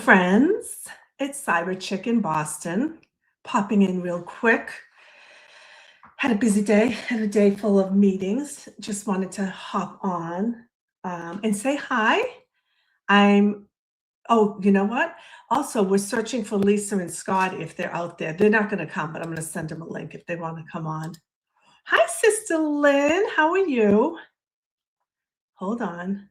friends. It's Cyberchick in Boston, popping in real quick. Had a busy day, had a day full of meetings. Just wanted to hop on and say hi. Oh, you know what? Also, we're searching for Lisa and Scotty if they're out there. They're not going to come, but I'm going to send them a link if they want to come on. Hi, Sister Lynn. How are you? Hold on.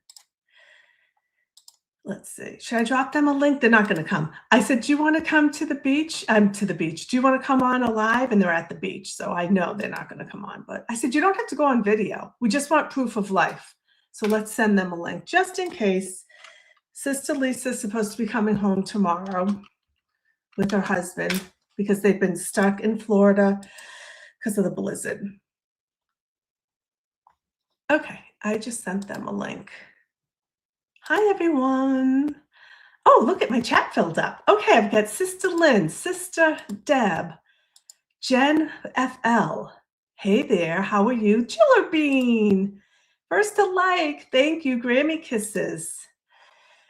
Let's see. Should I drop them a link? They're not going to come. I said, do you want to come to the beach? I'm to the beach. Do you want to come on live? And they're at the beach. So I know they're not going to come on. But I said, you don't have to go on video. We just want proof of life. So let's send them a link just in case. Sister Lisa's supposed to be coming home tomorrow with her husband because they've been stuck in Florida because of the blizzard. Okay. I just sent them a link. Hi, everyone. Oh, look at my chat filled up. Okay, I've got Sister Lynn, Sister Deb, Jen FL. Hey there, how are you? Chiller Bean. First a like. Thank you. Grammy kisses.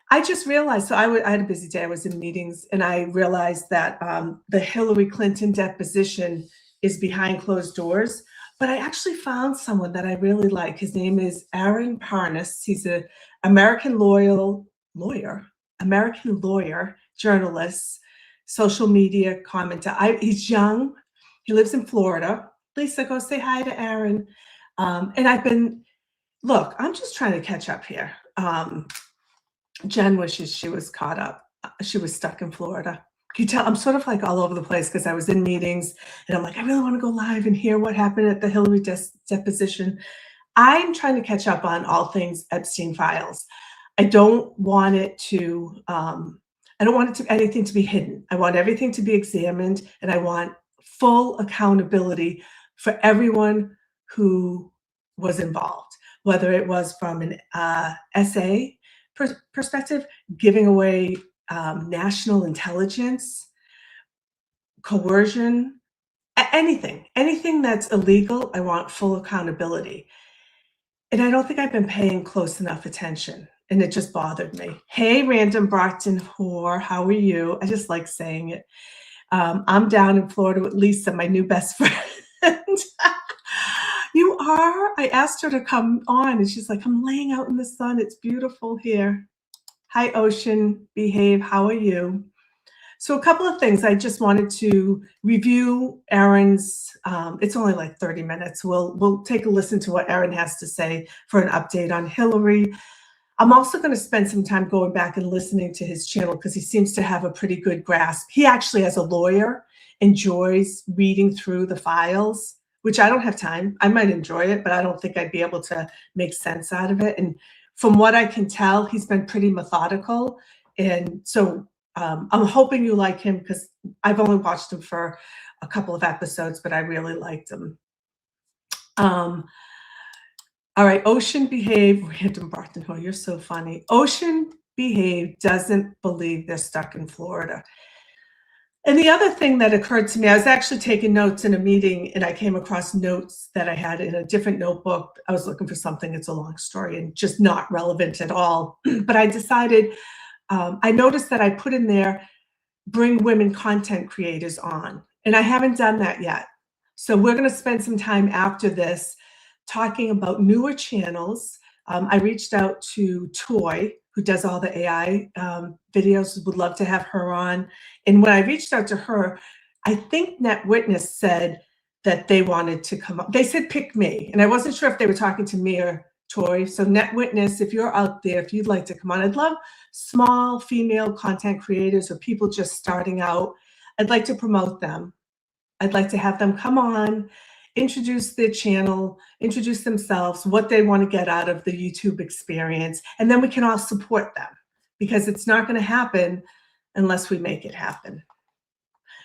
I just realized, so I had a busy day. I was in meetings, and I realized that the Hillary Clinton deposition is behind closed doors. But I actually found someone that I really like. His name is Aaron Parnas. He's an American lawyer, journalist, social media commenter. He's young. He lives in Florida. Lisa, go say hi to Aaron. And look, I'm just trying to catch up here. Jen wishes she was caught up. She was stuck in Florida. Can you tell I'm sort of like all over the place because I was in meetings and I'm like, I really want to go live and hear what happened at the Hilary deposition. I'm trying to catch up on all things Epstein files. I don't want anything to be hidden. I want everything to be examined, and I want full accountability for everyone who was involved, whether it was from an SA perspective, giving away national intelligence, coercion, anything that's illegal. I want full accountability. And I don't think I've been paying close enough attention, and it just bothered me. Hey, random Brockton whore, how are you? I just like saying it. I'm down in Florida with Lisa, my new best friend. You are? I asked her to come on, and she's like, I'm laying out in the sun. It's beautiful here. Hi, Ocean. Behave. How are you? So a couple of things. I just wanted to review Aaron's. It's only like 30 minutes. We'll take a listen to what Aaron has to say for an update on Hillary. I'm also going to spend some time going back and listening to his channel because he seems to have a pretty good grasp. He actually, as a lawyer, enjoys reading through the files, which I don't have time. I might enjoy it, but I don't think I'd be able to make sense out of it. And from what I can tell, he's been pretty methodical. And so I'm hoping you like him because I've only watched him for a couple of episodes, but I really liked him. All right, Ocean Behave, random Barton, oh, you're so funny. Ocean Behave doesn't believe they're stuck in Florida. And the other thing that occurred to me, I was actually taking notes in a meeting, and I came across notes that I had in a different notebook. I was looking for something, it's a long story and just not relevant at all. But I decided, I noticed that I put in there, bring women content creators on, and I haven't done that yet. So we're going to spend some time after this talking about newer channels. I reached out to Toy, who does all the AI videos, would love to have her on. And when I reached out to her, I think Net Witness said that they wanted to come up. They said, pick me. And I wasn't sure if they were talking to me or Toy. So Net Witness, if you're out there, if you'd like to come on, I'd love small female content creators or people just starting out. I'd like to promote them. I'd like to have them come on, introduce their channel, introduce themselves, what they want to get out of the YouTube experience, and then we can all support them because it's not going to happen unless we make it happen.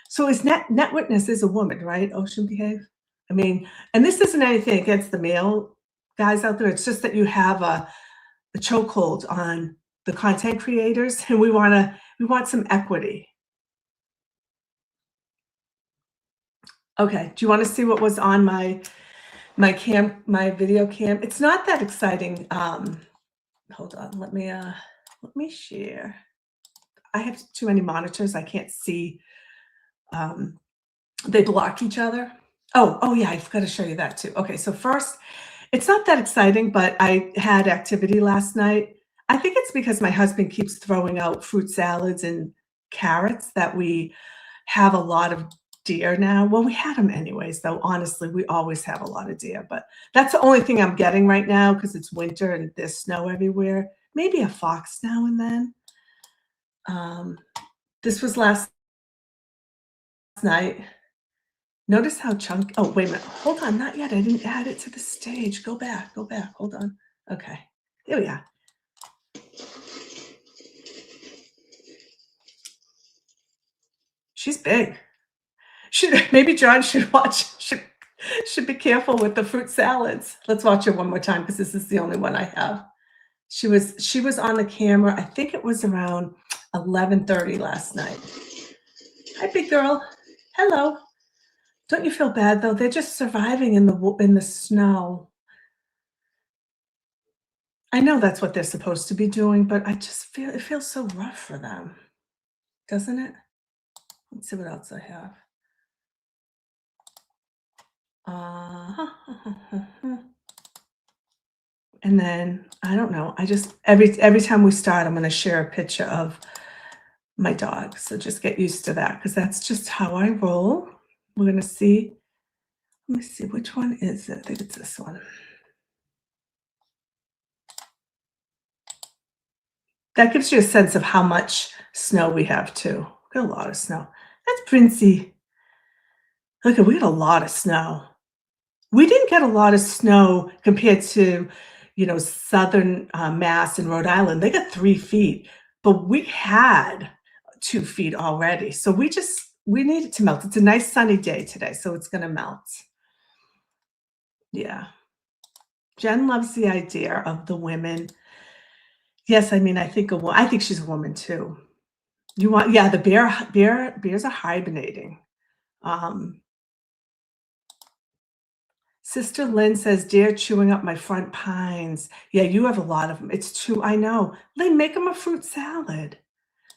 So is Net Witness is a woman, right? Ocean Behave? I mean, and this isn't anything against the male guys out there. It's just that you have a chokehold on the content creators, and we want some equity. Okay, do you want to see what was on my video cam? It's not that exciting. Hold on, let me share. I have too many monitors. I can't see. Um, they block each other. Oh yeah, I forgot to show you that too. Okay, so first, it's not that exciting, but I had activity last night. I think it's because my husband keeps throwing out fruit salads and carrots that we have a lot of deer now. Well, we had them anyways, though. Honestly, we always have a lot of deer, but that's the only thing I'm getting right now because it's winter and there's snow everywhere. Maybe a fox now and then. Um, this was last night. Notice how chunky. Oh, wait a minute. Hold on, not yet. I didn't add it to the stage. Go back. Go back. Hold on. Okay. Here we are. She's big. Maybe John should watch. Should be careful with the fruit salads. Let's watch her one more time because this is the only one I have. She was on the camera. I think it was around 11:30 last night. Hi, big girl. Hello. Don't you feel bad though? They're just surviving in the snow. I know that's what they're supposed to be doing, but I just feel it feels so rough for them, doesn't it? Let's see what else I have. And then I don't know. I just every time we start, I'm going to share a picture of my dog. So just get used to that because that's just how I roll. We're going to see. Let me see which one is it. I think it's this one. That gives you a sense of how much snow we have too. We got a lot of snow. That's Princey. Look, we got a lot of snow. We didn't get a lot of snow compared to, southern Mass and Rhode Island. They got 3 feet, but we had 2 feet already. So we need it to melt. It's a nice sunny day today, so it's going to melt. Yeah. Jen loves the idea of the women. Yes, I mean, I think she's a woman too. The bears are hibernating. Um, Sister Lynn says, "Dear, chewing up my front pines." Yeah, you have a lot of them. It's true. I know. Lynn, make them a fruit salad.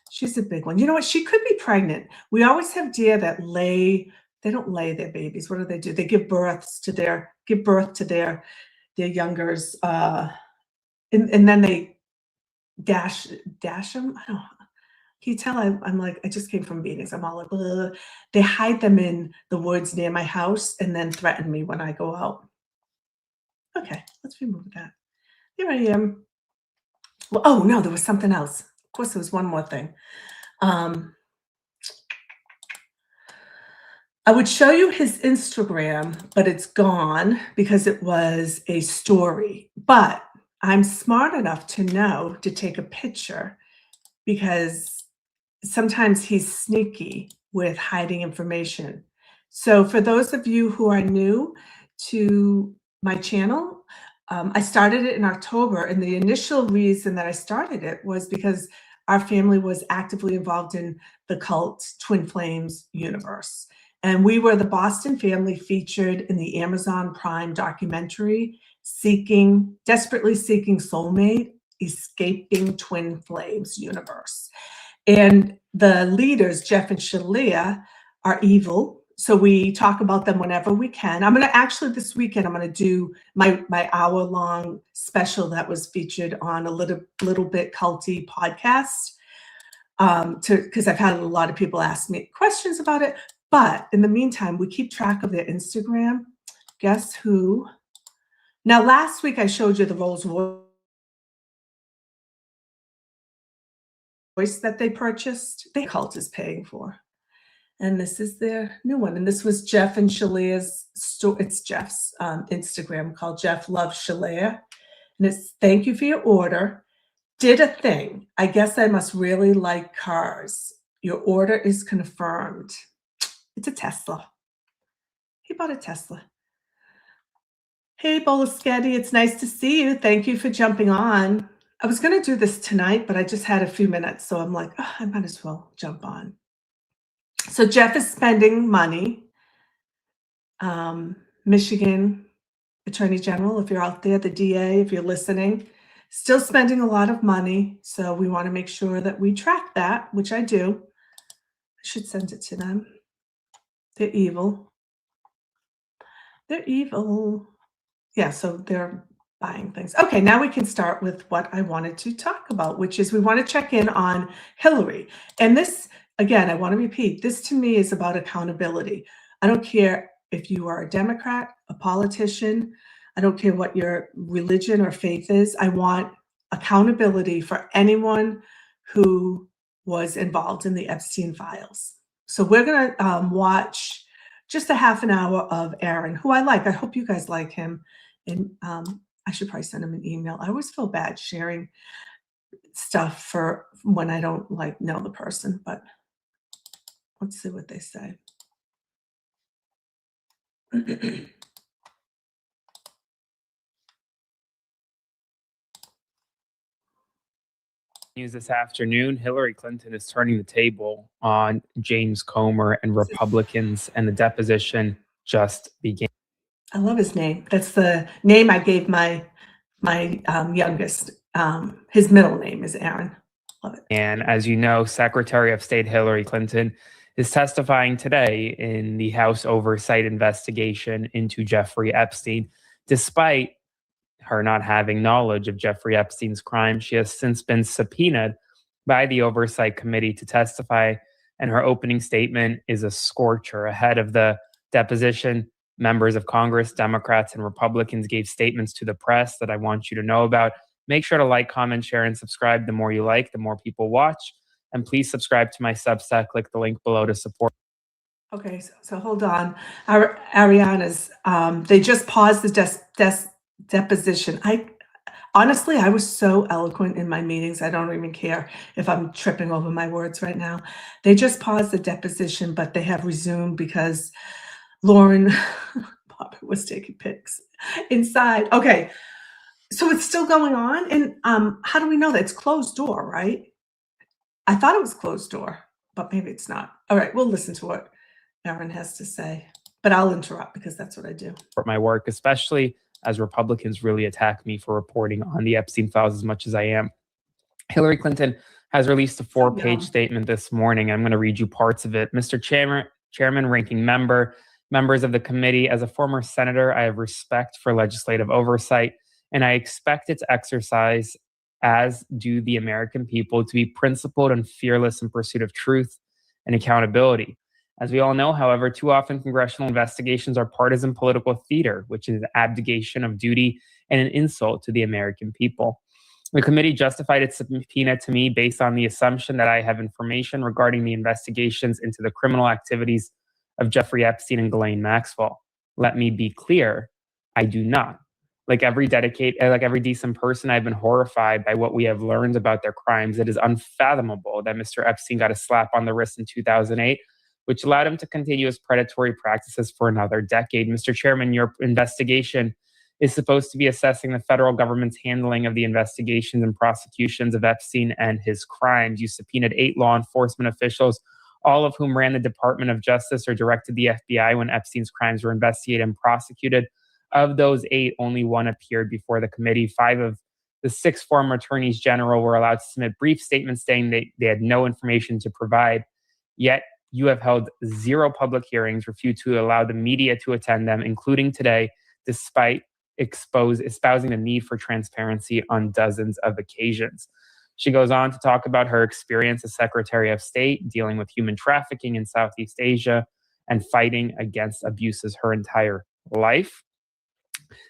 She's a big one. You know what? She could be pregnant. We always have deer that lay. They don't lay their babies. What do? They give birth to their youngers, and then they dash them. I don't know. Can you tell I'm like, I just came from meetings. I'm all like, "Ugh." They hide them in the woods near my house and then threaten me when I go out. Okay, let's remove that. Here I am. Well, oh no, there was something else. Of course, there was one more thing. I would show you his Instagram, but it's gone because it was a story. But I'm smart enough to know to take a picture because sometimes he's sneaky with hiding information. So for those of you who are new to my channel, I started it in October, and the initial reason that I started it was because our family was actively involved in the cult Twin Flames universe. And we were the Boston family featured in the Amazon Prime documentary, desperately seeking soulmate, escaping Twin Flames universe. And the leaders, Jeff and Shalia, are evil. So we talk about them whenever we can. I'm going to actually this weekend, I'm going to do my hour-long special that was featured on a little bit culty podcast. Because I've had a lot of people ask me questions about it. But in the meantime, we keep track of their Instagram. Guess who? Now, last week I showed you the Rolls Royce that they purchased. The cult is paying for. And this is their new one. And this was Jeff and Shalea's store. It's Jeff's Instagram called Jeff Loves Shalea. And it's thank you for your order. Did a thing. I guess I must really like cars. Your order is confirmed. It's a Tesla. He bought a Tesla. Hey, Scotty, it's nice to see you. Thank you for jumping on. I was going to do this tonight, but I just had a few minutes. So I'm like, I might as well jump on. So Jeff is spending money. Michigan Attorney General, if you're out there, the DA, if you're listening, Still spending a lot of money, so we want to make sure that we track that, which I do. I should send it to them. They're evil. They're evil. Yeah, so they're buying things. Okay, now we can start with what I wanted to talk about, which is we want to check in on Hilary. And this, again, I want to repeat, this to me is about accountability. I don't care if you are a Democrat, a politician, I don't care what your religion or faith is. I want accountability for anyone who was involved in the Epstein files. So we're going to watch just a half an hour of Aaron, who I like. I hope you guys like him. And I should probably send him an email. I always feel bad sharing stuff for when I don't know the person, but let's see what they say. News this afternoon, Hillary Clinton is turning the table on James Comer and Republicans, and the deposition just began. I love his name. That's the name I gave my youngest. His middle name is Aaron. Love it. And as you know, Secretary of State Hillary Clinton is testifying today in the House Oversight investigation into Jeffrey Epstein. Despite her not having knowledge of Jeffrey Epstein's crime, she has since been subpoenaed by the Oversight Committee to testify, and her opening statement is a scorcher. Ahead of the deposition, members of Congress, Democrats, and Republicans gave statements to the press that I want you to know about. Make sure to like, comment, share, and subscribe. The more you like, the more people watch. And please subscribe to my Substack. Click the link below to support. Okay, so hold on. Ariana's, they just paused the deposition. Honestly, I was so eloquent in my meetings. I don't even care if I'm tripping over my words right now. They just paused the deposition, but they have resumed because Lauren Bobbitt was taking pics inside. Okay, so it's still going on. And how do we know that? It's closed door, right? I thought it was closed door, but maybe it's not. All right, we'll listen to what Aaron has to say, but I'll interrupt because that's what I do. For my work, especially as Republicans really attack me for reporting on the Epstein files as much as I am. Hillary Clinton has released a 4-page statement this morning. I'm going to read you parts of it. Mr. Chairman, ranking member, members of the committee, as a former senator, I have respect for legislative oversight, and I expect its exercise, as do the American people, to be principled and fearless in pursuit of truth and accountability. As we all know, however, too often congressional investigations are partisan political theater, which is an abdication of duty and an insult to the American people. The committee justified its subpoena to me based on the assumption that I have information regarding the investigations into the criminal activities of Jeffrey Epstein and Ghislaine Maxwell. Let me be clear, I do not. Like every decent person, I've been horrified by what we have learned about their crimes. It is unfathomable that Mr. Epstein got a slap on the wrist in 2008, which allowed him to continue his predatory practices for another decade. Mr. Chairman, your investigation is supposed to be assessing the federal government's handling of the investigations and prosecutions of Epstein and his crimes. You subpoenaed 8 law enforcement officials, all of whom ran the Department of Justice or directed the FBI when Epstein's crimes were investigated and prosecuted. Of those 8, only 1 appeared before the committee. 5 of the 6 former attorneys general were allowed to submit brief statements saying they had no information to provide. Yet, you have held 0 public hearings, refused to allow the media to attend them, including today, despite espousing the need for transparency on dozens of occasions. She goes on to talk about her experience as Secretary of State, dealing with human trafficking in Southeast Asia and fighting against abuses her entire life.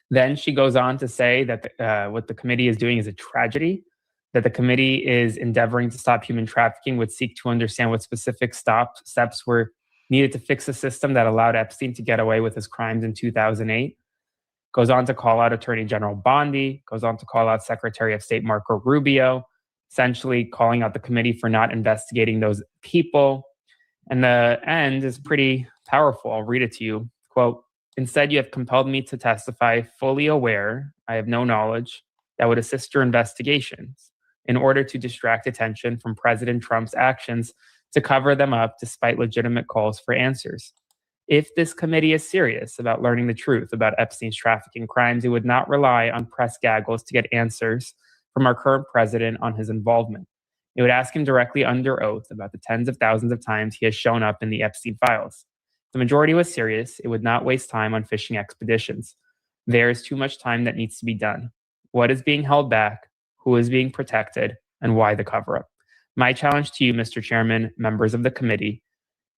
Then she goes on to say that what the committee is doing is a tragedy, that the committee is endeavoring to stop human trafficking, would seek to understand what specific steps were needed to fix a system that allowed Epstein to get away with his crimes in 2008. Goes on to call out Attorney General Bondi, goes on to call out Secretary of State Marco Rubio, essentially calling out the committee for not investigating those people. And the end is pretty powerful. I'll read it to you. Quote, "Instead, you have compelled me to testify fully aware I have no knowledge that would assist your investigations in order to distract attention from President Trump's actions to cover them up despite legitimate calls for answers. If this committee is serious about learning the truth about Epstein's trafficking crimes, it would not rely on press gaggles to get answers from our current president on his involvement. It would ask him directly under oath about the tens of thousands of times he has shown up in the Epstein files. If the majority was serious, it would not waste time on fishing expeditions. There is too much time that needs to be done. What is being held back? Who is being protected? And why the cover-up? My challenge to you, Mr. Chairman, members of the committee,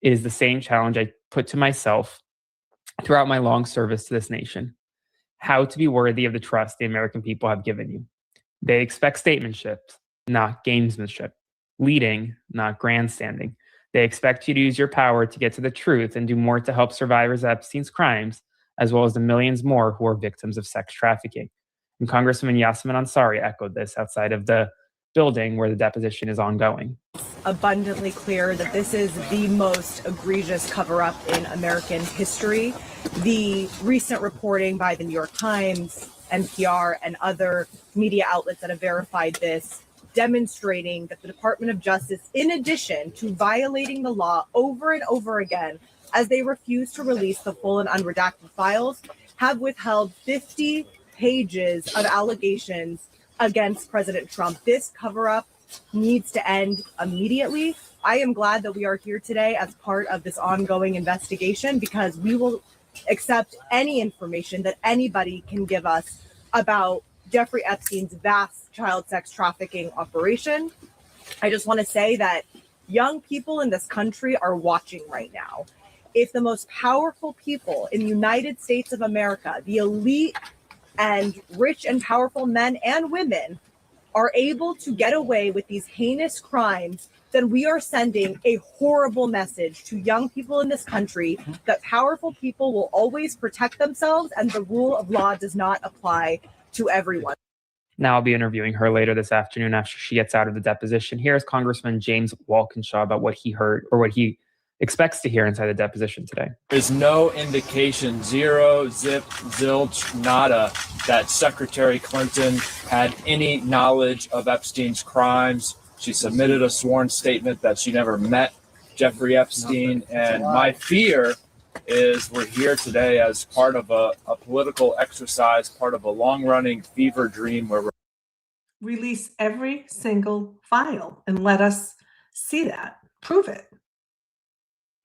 is the same challenge I put to myself throughout my long service to this nation. How to be worthy of the trust the American people have given you. They expect statesmanship, not gamesmanship. Leading, not grandstanding. They expect you to use your power to get to the truth and do more to help survivors of Epstein's crimes, as well as the millions more who are victims of sex trafficking. And Congresswoman Yasmin Ansari echoed this outside of the building where the deposition is ongoing. Abundantly clear that this is the most egregious cover-up in American history. The recent reporting by the New York Times, NPR, and other media outlets that have verified this, demonstrating that the Department of Justice, in addition to violating the law over and over again, as they refuse to release the full and unredacted files, have withheld 50 pages of allegations against President Trump. This cover-up needs to end immediately. I am glad that we are here today as part of this ongoing investigation, because we will accept any information that anybody can give us about Jeffrey Epstein's vast child sex trafficking operation. I just want to say that young people in this country are watching right now. If the most powerful people in the United States of America, the elite and rich and powerful men and women, are able to get away with these heinous crimes, then we are sending a horrible message to young people in this country that powerful people will always protect themselves and the rule of law does not apply to everyone. Now I'll be interviewing her later this afternoon after she gets out of the deposition. Here's Congressman James Walkinshaw about what he heard or what he expects to hear inside the deposition today. There's no indication, zero, zip, zilch, nada, that Secretary Clinton had any knowledge of Epstein's crimes. She submitted a sworn statement that she never met Jeffrey Epstein. And my fear is we're here today as part of a political exercise, part of a long-running fever dream where we're Release every single file and let us see that. Prove it.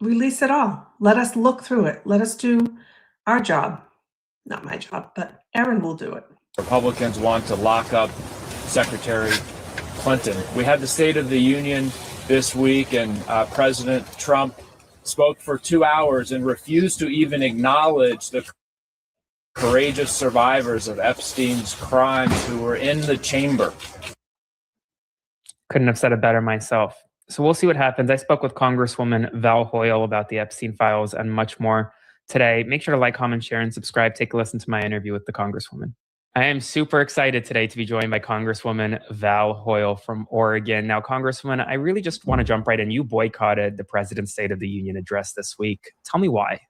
Release it all. Let us look through it. Let us do our job. Not my job, but Erin will do it. Republicans want to lock up Secretary Clinton. We had the State of the Union this week, and President Trump spoke for 2 hours and refused to even acknowledge the courageous survivors of Epstein's crimes who were in the chamber. Couldn't have said it better myself. So we'll see what happens. I spoke with Congresswoman Val Hoyle about the Epstein files and much more today. Make sure to like, comment, share, and subscribe. Take a listen to my interview with the Congresswoman. I am super excited today to be joined by Congresswoman Val Hoyle from Oregon. Now, Congresswoman, I really just want to jump right in. You boycotted the President's State of the Union address this week. Tell me why.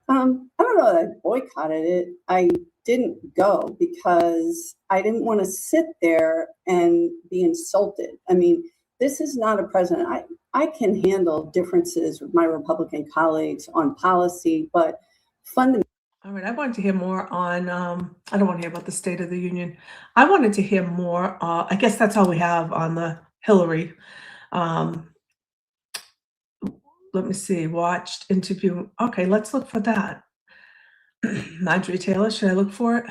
I don't know that I boycotted it. I didn't go because I didn't want to sit there and be insulted. I mean, this is not a president. I can handle differences with my Republican colleagues on policy, but fundamentally. All right, I wanted to hear more on, I don't want to hear about the State of the Union. I wanted to hear more, I guess that's all we have on the Hilary. Let me see, watched, interview. Okay, let's look for that. Marjorie Taylor, should I look for it?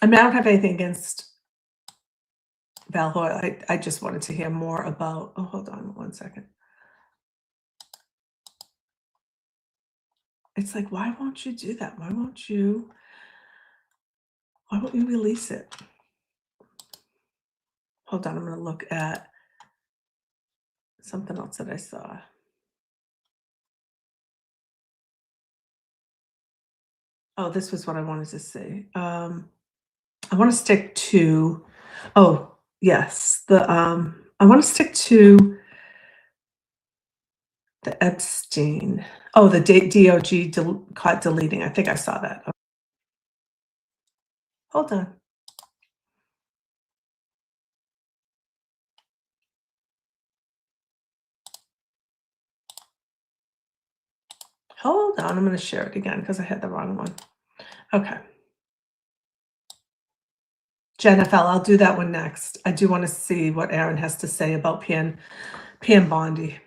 I mean, I don't have anything against Val Hoyle. I just wanted to hear more about, oh, hold on one second. It's like, why won't you do that? Why won't you release it? Hold on, I'm going to look at something else that I saw. Oh, this was what I wanted to say. I want to stick to, oh, yes, I want to stick to the Epstein. Oh, the DOJ caught deleting. I think I saw that. Hold on. Hold on, I'm going to share it again because I had the wrong one. Okay. Jennifer, I'll do that one next. I do want to see what Aaron has to say about Pam Bondi.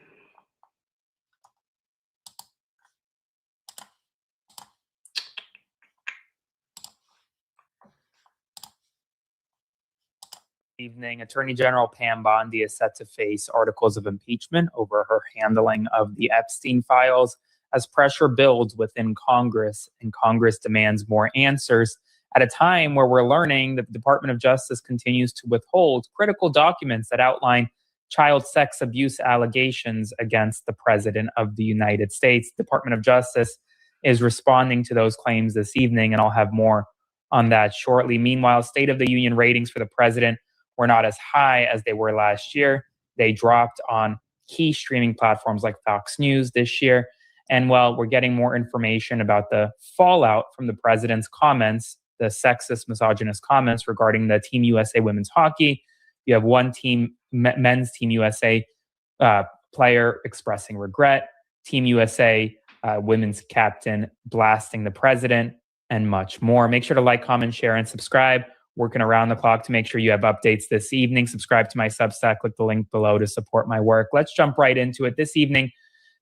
Evening, Attorney General Pam Bondi is set to face articles of impeachment over her handling of the Epstein files as pressure builds within Congress and Congress demands more answers at a time where we're learning that the Department of Justice continues to withhold critical documents that outline child sex abuse allegations against the President of the United States. The Department of Justice is responding to those claims this evening, and I'll have more on that shortly. Meanwhile, State of the Union ratings for the President were not as high as they were last year. They dropped on key streaming platforms like Fox News this year. And while we're getting more information about the fallout from the president's comments, the sexist, misogynist comments regarding the Team USA women's hockey, you have one team, men's Team USA player expressing regret, Team USA women's captain blasting the president, and much more. Make sure to like, comment, share, and subscribe. Working around the clock to make sure you have updates this evening. Subscribe to my Substack. Click the link below to support my work. Let's jump right into it. This evening,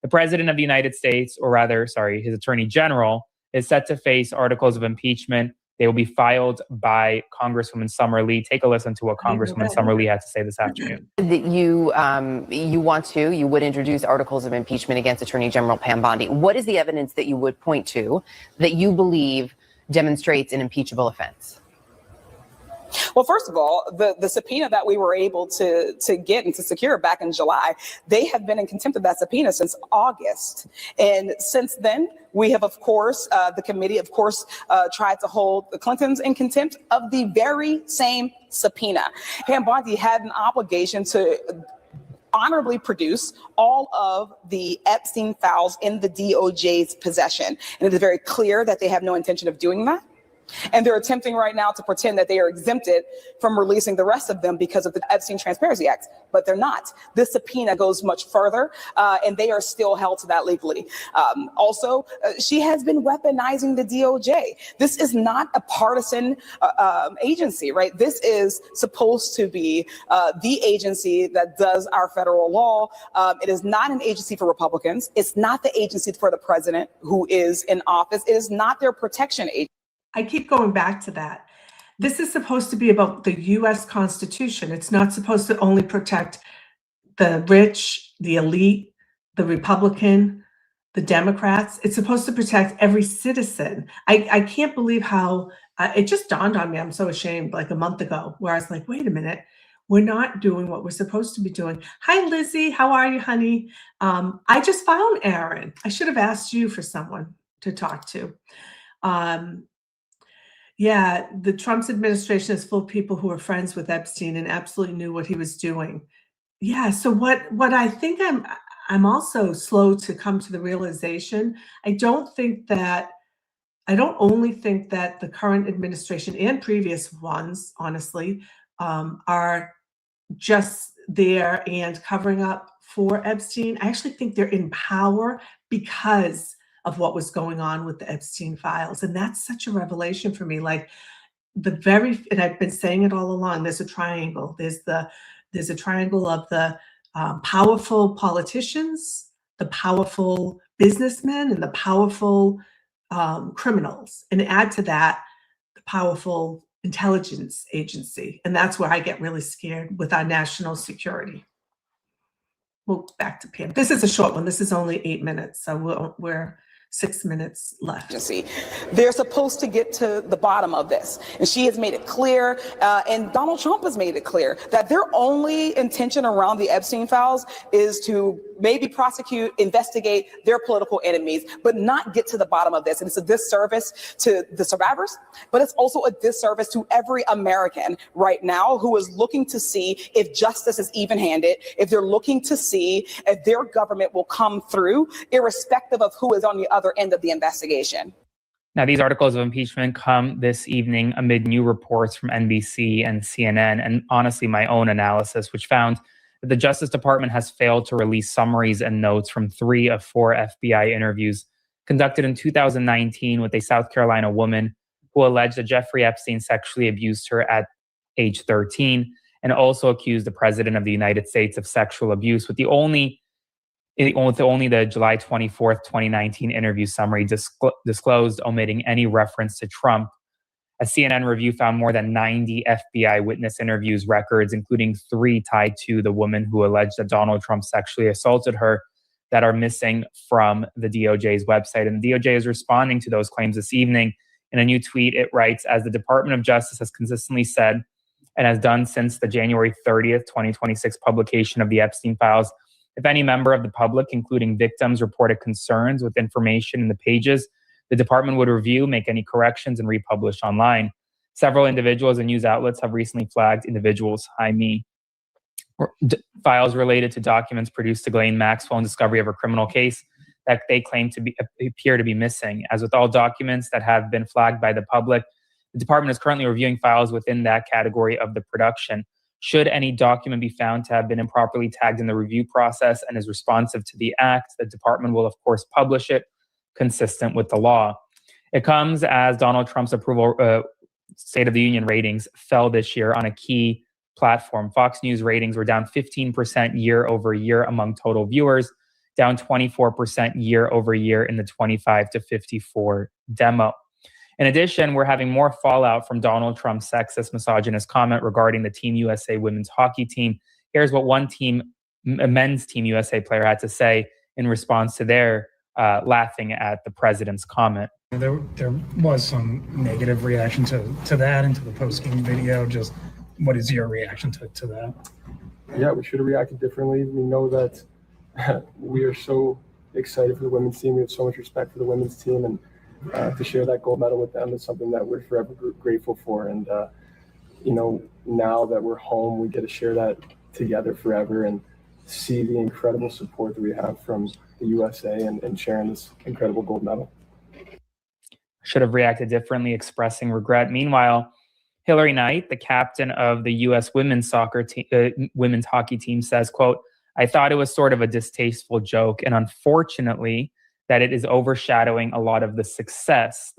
the President of the United States, or rather, his Attorney General, is set to face articles of impeachment. They will be filed by Congresswoman Summer Lee. Take a listen to what Congresswoman Summer Lee had to say this afternoon. That you would introduce articles of impeachment against Attorney General Pam Bondi. What is the evidence that you would point to that you believe demonstrates an impeachable offense? Well, first of all, the subpoena that we were able to get and to secure back in July, they have been in contempt of that subpoena since August. And since then, we have, of course, the committee, of course, tried to hold the Clintons in contempt of the very same subpoena. Pam Bondi had an obligation to honorably produce all of the Epstein files in the DOJ's possession. And it is very clear that they have no intention of doing that. And they're attempting right now to pretend that they are exempted from releasing the rest of them because of the Epstein Transparency Act, but they're not. This subpoena goes much further, and they are still held to that legally. Also, she has been weaponizing the DOJ. This is not a partisan agency, right? This is supposed to be the agency that does our federal law. It is not an agency for Republicans. It's not the agency for the president who is in office. It is not their protection agency. I keep going back to that. This is supposed to be about the U.S. Constitution. It's not supposed to only protect the rich, the elite, the Republican, the Democrats. It's supposed to protect every citizen. I can't believe how it just dawned on me. I'm so ashamed, like a month ago, where I was like, wait a minute, we're not doing what we're supposed to be doing. Hi, Lizzie. How are you, honey? I just found Aaron. I should have asked you for someone to talk to. Yeah, the Trump's administration is full of people who are friends with Epstein and absolutely knew what he was doing. Yeah, so what I think I'm also slow to come to the realization. I don't only think that the current administration and previous ones, honestly, are just there and covering up for Epstein. I actually think they're in power because of what was going on with the Epstein files. And that's such a revelation for me. Like and I've been saying it all along, there's a triangle. There's a triangle of the powerful politicians, the powerful businessmen, and the powerful criminals. And add to that, the powerful intelligence agency. And that's where I get really scared with our national security. Well, back to Pam. This is a short one. This is only 8 minutes. So we're 6 minutes left. They're supposed to get to the bottom of this. And she has made it clear, and Donald Trump has made it clear, that their only intention around the Epstein files is to maybe prosecute, investigate their political enemies, but not get to the bottom of this. And it's a disservice to the survivors, but it's also a disservice to every American right now who is looking to see if justice is even-handed, if they're looking to see if their government will come through, irrespective of who is on the other end of the investigation. Now, these articles of impeachment come this evening amid new reports from NBC and CNN, and honestly, my own analysis, which found that the Justice Department has failed to release summaries and notes from 3 of 4 FBI interviews conducted in 2019 with a South Carolina woman who alleged that Jeffrey Epstein sexually abused her at age 13, and also accused the president of the United States of sexual abuse, with only the July 24th, 2019 interview summary disclosed, omitting any reference to Trump. A CNN review found more than 90 FBI witness interviews records, including 3 tied to the woman who alleged that Donald Trump sexually assaulted her, that are missing from the DOJ's website. And the DOJ is responding to those claims this evening. In a new tweet, it writes, as the Department of Justice has consistently said, and has done since the January 30th, 2026 publication of the Epstein files, if any member of the public, including victims, reported concerns with information in the pages, the department would review, make any corrections, and republish online. Several individuals and news outlets have recently flagged individuals, files related to documents produced to Ghislaine Maxwell in discovery of a criminal case that they claim to appear to be missing. As with all documents that have been flagged by the public, the department is currently reviewing files within that category of the production. Should any document be found to have been improperly tagged in the review process and is responsive to the act, the department will, of course, publish it consistent with the law. It comes as Donald Trump's approval State of the Union ratings fell this year on a key platform. Fox News ratings were down 15% year over year among total viewers, down 24% year over year in the 25 to 54 demo. In addition, we're having more fallout from Donald Trump's sexist, misogynist comment regarding the Team USA women's hockey team. Here's what one men's Team USA player had to say in response to their laughing at the president's comment. There was some negative reaction to that and to the post-game video. Just what is your reaction to that? Yeah, we should have reacted differently. We know that we are so excited for the women's team. We have so much respect for the women's team, and to share that gold medal with them is something that we're forever grateful for. And, now that we're home, we get to share that together forever and see the incredible support that we have from the USA and sharing this incredible gold medal. Should have reacted differently, expressing regret. Meanwhile, Hilary Knight, the captain of the U.S. women's hockey team, says, quote, "I thought it was sort of a distasteful joke, and unfortunately that it is overshadowing a lot of the success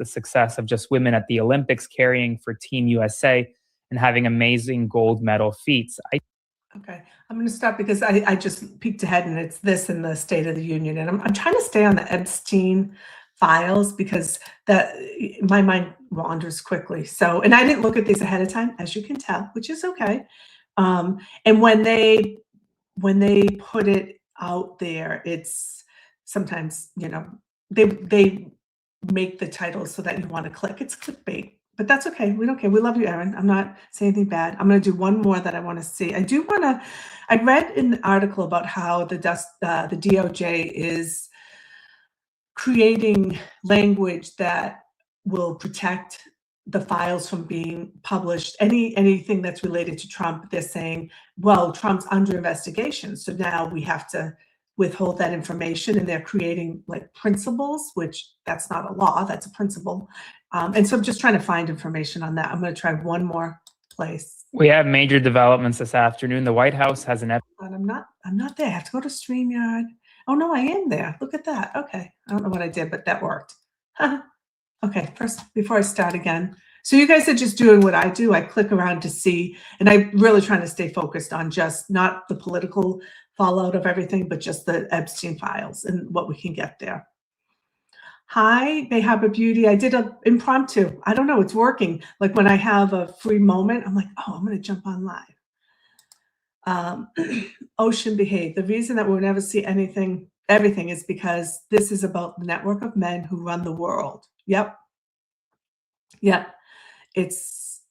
of just women at the Olympics carrying for Team USA and having amazing gold medal feats." Okay, I'm going to stop because I just peeked ahead and it's this in the State of the Union. And I'm trying to stay on the Epstein files because my mind wanders quickly. So, and I didn't look at these ahead of time, as you can tell, which is okay. And when they put it out there, it's sometimes, they make the title so that you want to click. It's clickbait. But that's okay. We don't care. We love you, Erin. I'm not saying anything bad. I'm going to do one more that I want to see. I read in the article about how the DOJ is creating language that will protect the files from being published. Anything that's related to Trump, they're saying, well, Trump's under investigation, so now we have to withhold that information, and they're creating like principles, which that's not a law, that's a principle. And so I'm just trying to find information on that. I'm going to try one more place. We have major developments this afternoon. The White House has an... I'm not there. I have to go to StreamYard. Oh no, I am there. Look at that. Okay. I don't know what I did, but that worked. Okay, first, before I start again. So you guys are just doing what I do. I click around to see, and I'm really trying to stay focused on just not the political fallout of everything, but just the Epstein files and what we can get there. Hi, Mayhaba Beauty. I did an impromptu. I don't know, it's working. Like when I have a free moment, I'm like, oh, I'm going to jump on live. Ocean Behave. The reason that we'll never see everything is because this is about the network of men who run the world. Yep. It's,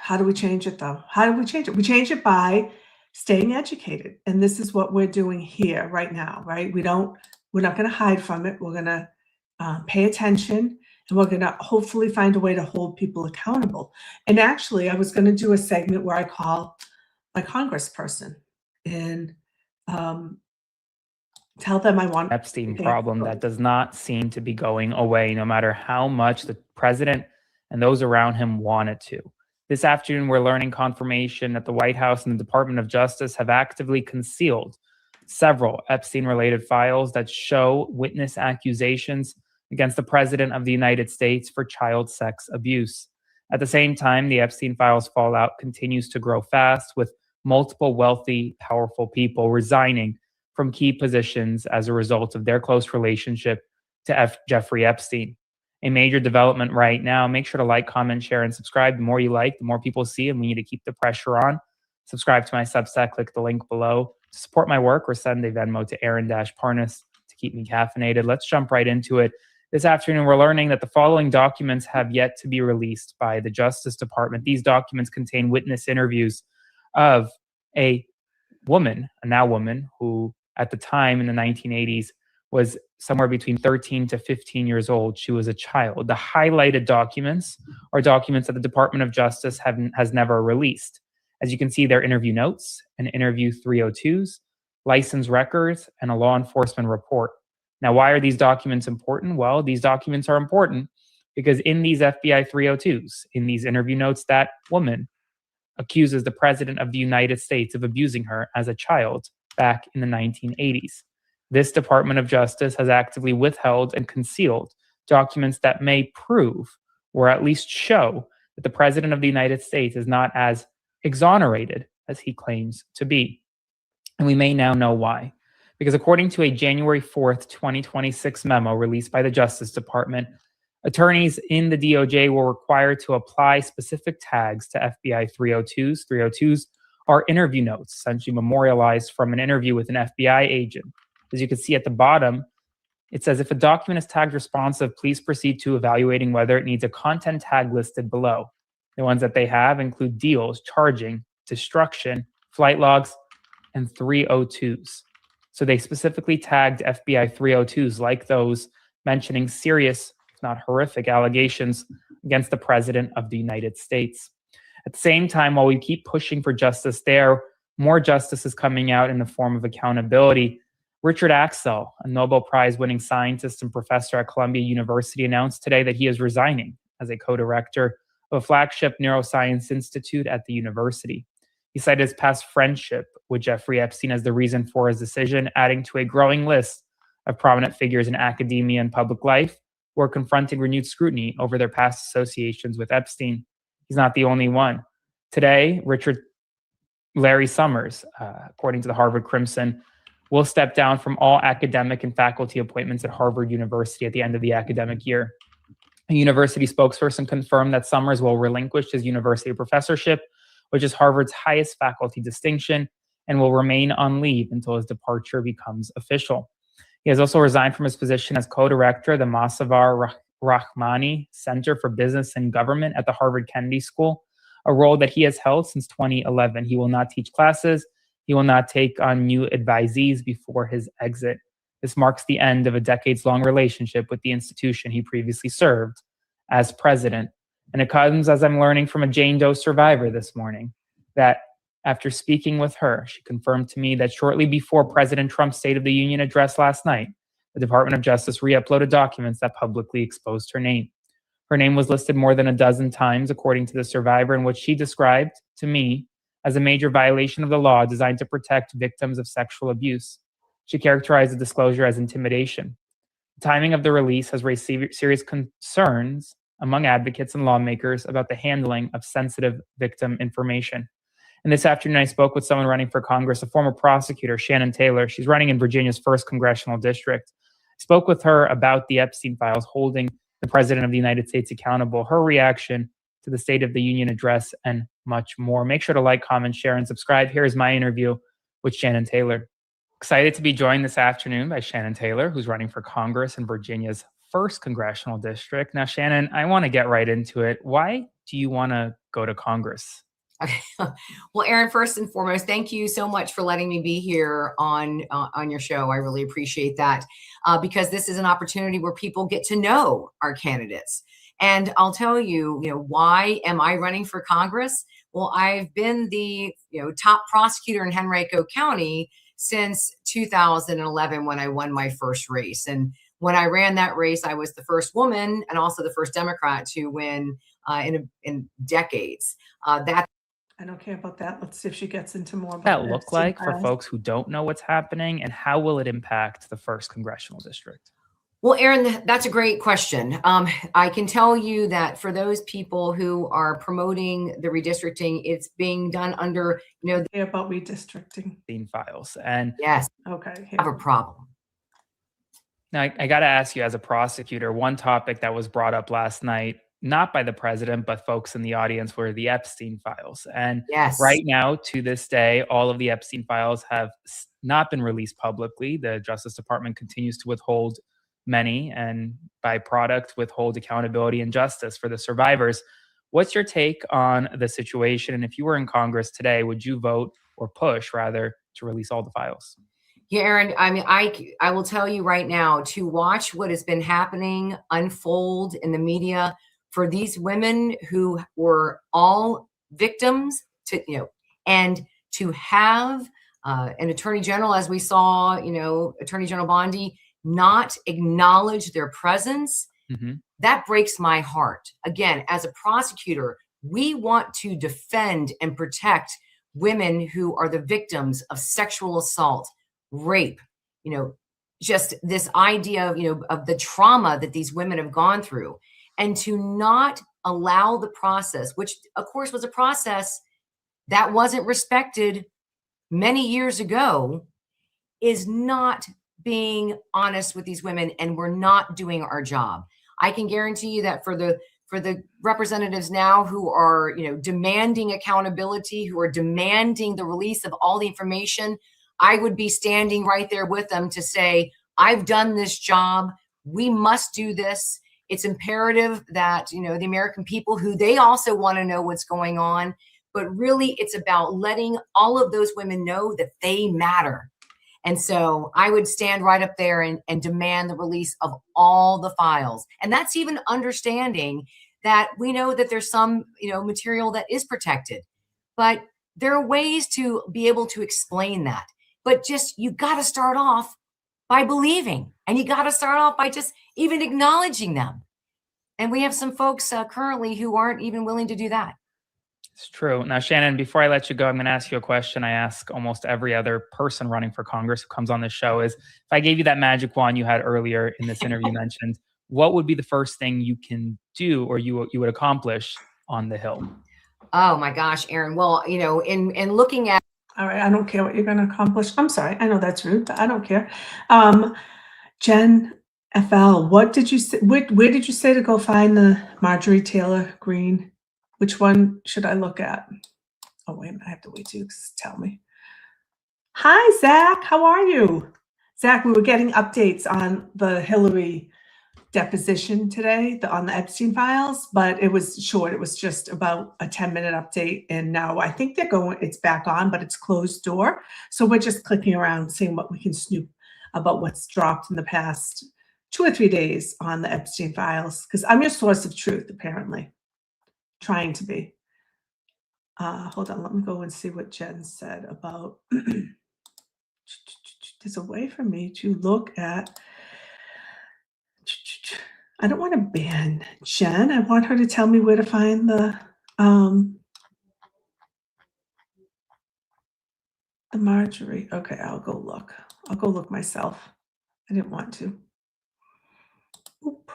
how do we change it though? How do we change it? We change it by staying educated. And this is what we're doing here right now, right? We're not going to hide from it. We're going to pay attention, and we're going to hopefully find a way to hold people accountable. And actually, I was going to do a segment where I call my congressperson and tell them I want Epstein problem that does not seem to be going away, no matter how much the president and those around him want it to. This afternoon, we're learning confirmation that the White House and the Department of Justice have actively concealed several Epstein-related files that show witness accusations against the President of the United States for child sex abuse. At the same time, the Epstein files fallout continues to grow fast, with multiple wealthy, powerful people resigning from key positions as a result of their close relationship to Jeffrey Epstein. A major development right now. Make sure to like, comment, share, and subscribe. The more you like, the more people see, and we need to keep the pressure on. Subscribe to my Substack, click the link below to support my work, or send a Venmo to Aaron-Parnas to keep me caffeinated. Let's jump right into it. This afternoon, we're learning that the following documents have yet to be released by the Justice Department. These documents contain witness interviews of a woman, a now woman, who at the time in the 1980s was somewhere between 13 to 15 years old. She was a child. The highlighted documents are documents that the Department of Justice has never released. As you can see, they're interview notes and interview 302s, license records, and a law enforcement report. Now, why are these documents important? Well, these documents are important because in these FBI 302s, in these interview notes, that woman accuses the President of the United States of abusing her as a child back in the 1980s. This Department of Justice has actively withheld and concealed documents that may prove, or at least show, that the President of the United States is not as exonerated as he claims to be. And we may now know why. Because according to a January 4th, 2026 memo released by the Justice Department, attorneys in the DOJ were required to apply specific tags to FBI 302s. 302s are interview notes, essentially memorialized from an interview with an FBI agent. As you can see at the bottom, it says, if a document is tagged responsive, please proceed to evaluating whether it needs a content tag listed below. The ones that they have include deals, charging, destruction, flight logs, and 302s. So they specifically tagged FBI 302s like those mentioning serious, if not horrific, allegations against the President of the United States. At the same time, while we keep pushing for justice there, more justice is coming out in the form of accountability. Richard Axel, a Nobel Prize-winning scientist and professor at Columbia University, announced today that he is resigning as a co-director of a flagship neuroscience institute at the university. He cited his past friendship with Jeffrey Epstein as the reason for his decision, adding to a growing list of prominent figures in academia and public life who are confronting renewed scrutiny over their past associations with Epstein. He's not the only one. Today, Larry Summers, according to the Harvard Crimson, will step down from all academic and faculty appointments at Harvard University at the end of the academic year. A university spokesperson confirmed that Summers will relinquish his university professorship, which is Harvard's highest faculty distinction, and will remain on leave until his departure becomes official. He has also resigned from his position as co-director of the Masavar Rahmani Center for Business and Government at the Harvard Kennedy School, a role that he has held since 2011. He will not teach classes. He will not take on new advisees before his exit. This marks the end of a decades-long relationship with the institution he previously served as president. And it comes as I'm learning from a Jane Doe survivor this morning that after speaking with her, she confirmed to me that shortly before President Trump's State of the Union address last night, the Department of Justice re-uploaded documents that publicly exposed her name. Her name was listed more than a dozen times, according to the survivor, in which she described to me as a major violation of the law designed to protect victims of sexual abuse. She characterized the disclosure as intimidation. The timing of the release has raised serious concerns among advocates and lawmakers about the handling of sensitive victim information. And this afternoon, I spoke with someone running for Congress, a former prosecutor, Shannon Taylor. She's running in Virginia's 1st Congressional District. I spoke with her about the Epstein files holding the President of the United States accountable, her reaction to the State of the Union address, and much more. Make sure to like, comment, share, and subscribe. Here's my interview with Shannon Taylor. Excited to be joined this afternoon by Shannon Taylor, who's running for Congress in Virginia's 1st Congressional District. Now, Shannon, I want to get right into it. Why do you want to go to Congress? Okay. Well, Aaron, first and foremost, thank you so much for letting me be here on your show. I really appreciate that because this is an opportunity where people get to know our candidates. And I'll tell you, why am I running for Congress? Well, I've been the top prosecutor in Henrico County since 2011 when I won my first race. And when I ran that race, I was the first woman and also the first Democrat to win in decades. I don't care about that. Let's see if she gets into more about that look like for folks who don't know what's happening, and how will it impact the 1st Congressional District? Well, Aaron, that's a great question. I can tell you that for those people who are promoting the redistricting, it's being done under, About redistricting. Files. And yes, Okay. have a problem. now I got to ask you, as a prosecutor, one topic that was brought up last night, not by the president, but folks in the audience, were the Epstein files. And Yes. right now, to this day, all of the Epstein files have not been released publicly. The Justice Department continues to withhold many, and by product, withhold accountability and justice for the survivors. What's your take on the situation? And if you were in Congress today, would you vote, or push rather, to release all the files? Yeah, Aaron, I mean, I will tell you right now, to watch what has been happening unfold in the media for these women who were all victims, and to have an attorney general, as we saw, Attorney General Bondi, not acknowledge their presence, that breaks my heart. Again, as a prosecutor, we want to defend and protect women who are the victims of sexual assault, rape, just this idea of, of the trauma that these women have gone through, and to not allow the process, which of course was a process that wasn't respected many years ago, is not being honest with these women, and we're not doing our job. I can guarantee you that for the representatives now who are, demanding accountability, who are demanding the release of all the information, I would be standing right there with them to say, I've done this job. We must do this. It's imperative that, the American people, who they also want to know what's going on, but really it's about letting all of those women know that they matter. And so I would stand right up there and demand the release of all the files. And that's even understanding that we know that there's some, material that is protected, but there are ways to be able to explain that. But just, you got to start off by believing, and you got to start off by just even acknowledging them. And we have some folks currently who aren't even willing to do that. It's true. Now, Shannon, before I let you go, I'm going to ask you a question I ask almost every other person running for Congress who comes on this show is, if I gave you that magic wand you had earlier in this interview mentioned, what would be the first thing you can do, or you would accomplish on the Hill? Oh my gosh, Aaron. Well, in looking at. All right. I don't care what you're going to accomplish. I'm sorry. I know that's rude, but I don't care. Jen FL, what did you say? Where did you say to go find the Marjorie Taylor Greene? Which one should I look at? Oh, wait a minute. I have to wait till you tell me. Hi, Zach. How are you? Zach, we were getting updates on the Hilary deposition today, on the Epstein files, but it was short. It was just about a 10-minute update. And now I think it's back on, but it's closed door. So we're just clicking around, seeing what we can snoop about what's dropped in the past 2 or 3 days on the Epstein files, because I'm your source of truth, apparently. Trying to be. Hold on, let me go and see what Jen said about. There's a way for me to look at. I don't want to ban Jen. I want her to tell me where to find the Marjorie. Okay, I'll go look. I'll go look myself. I didn't want to. Oop.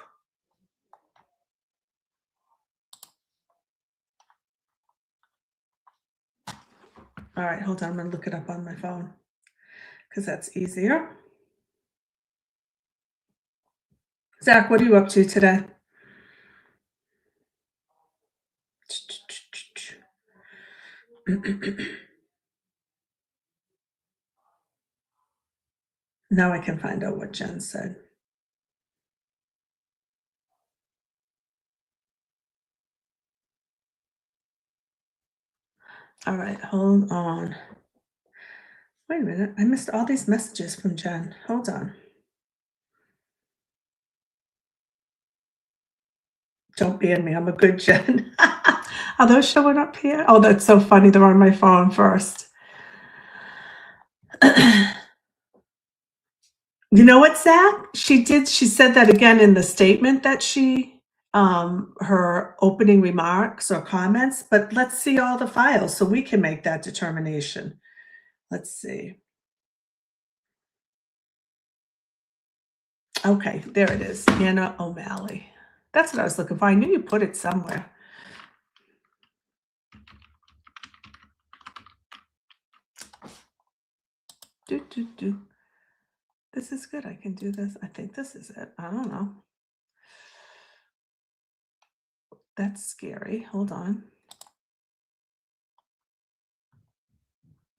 All right, hold on. I'm going to look it up on my phone because that's easier. Zach, what are you up to today? Now I can find out what Jen said. All right, hold on. Wait a minute. I missed all these messages from Jen. Hold on. Don't ban me. I'm a good Jen. Are those showing up here? Oh, that's so funny. They're on my phone first. You know what, Zach? She said that again in the statement that her opening remarks or comments, but let's see all the files so we can make that determination. Let's see. Okay, there it is. Anna O'Malley. That's what I was looking for. I knew you put it somewhere. Do. This is good. I can do this. I think this is it. I don't know. That's scary. Hold on.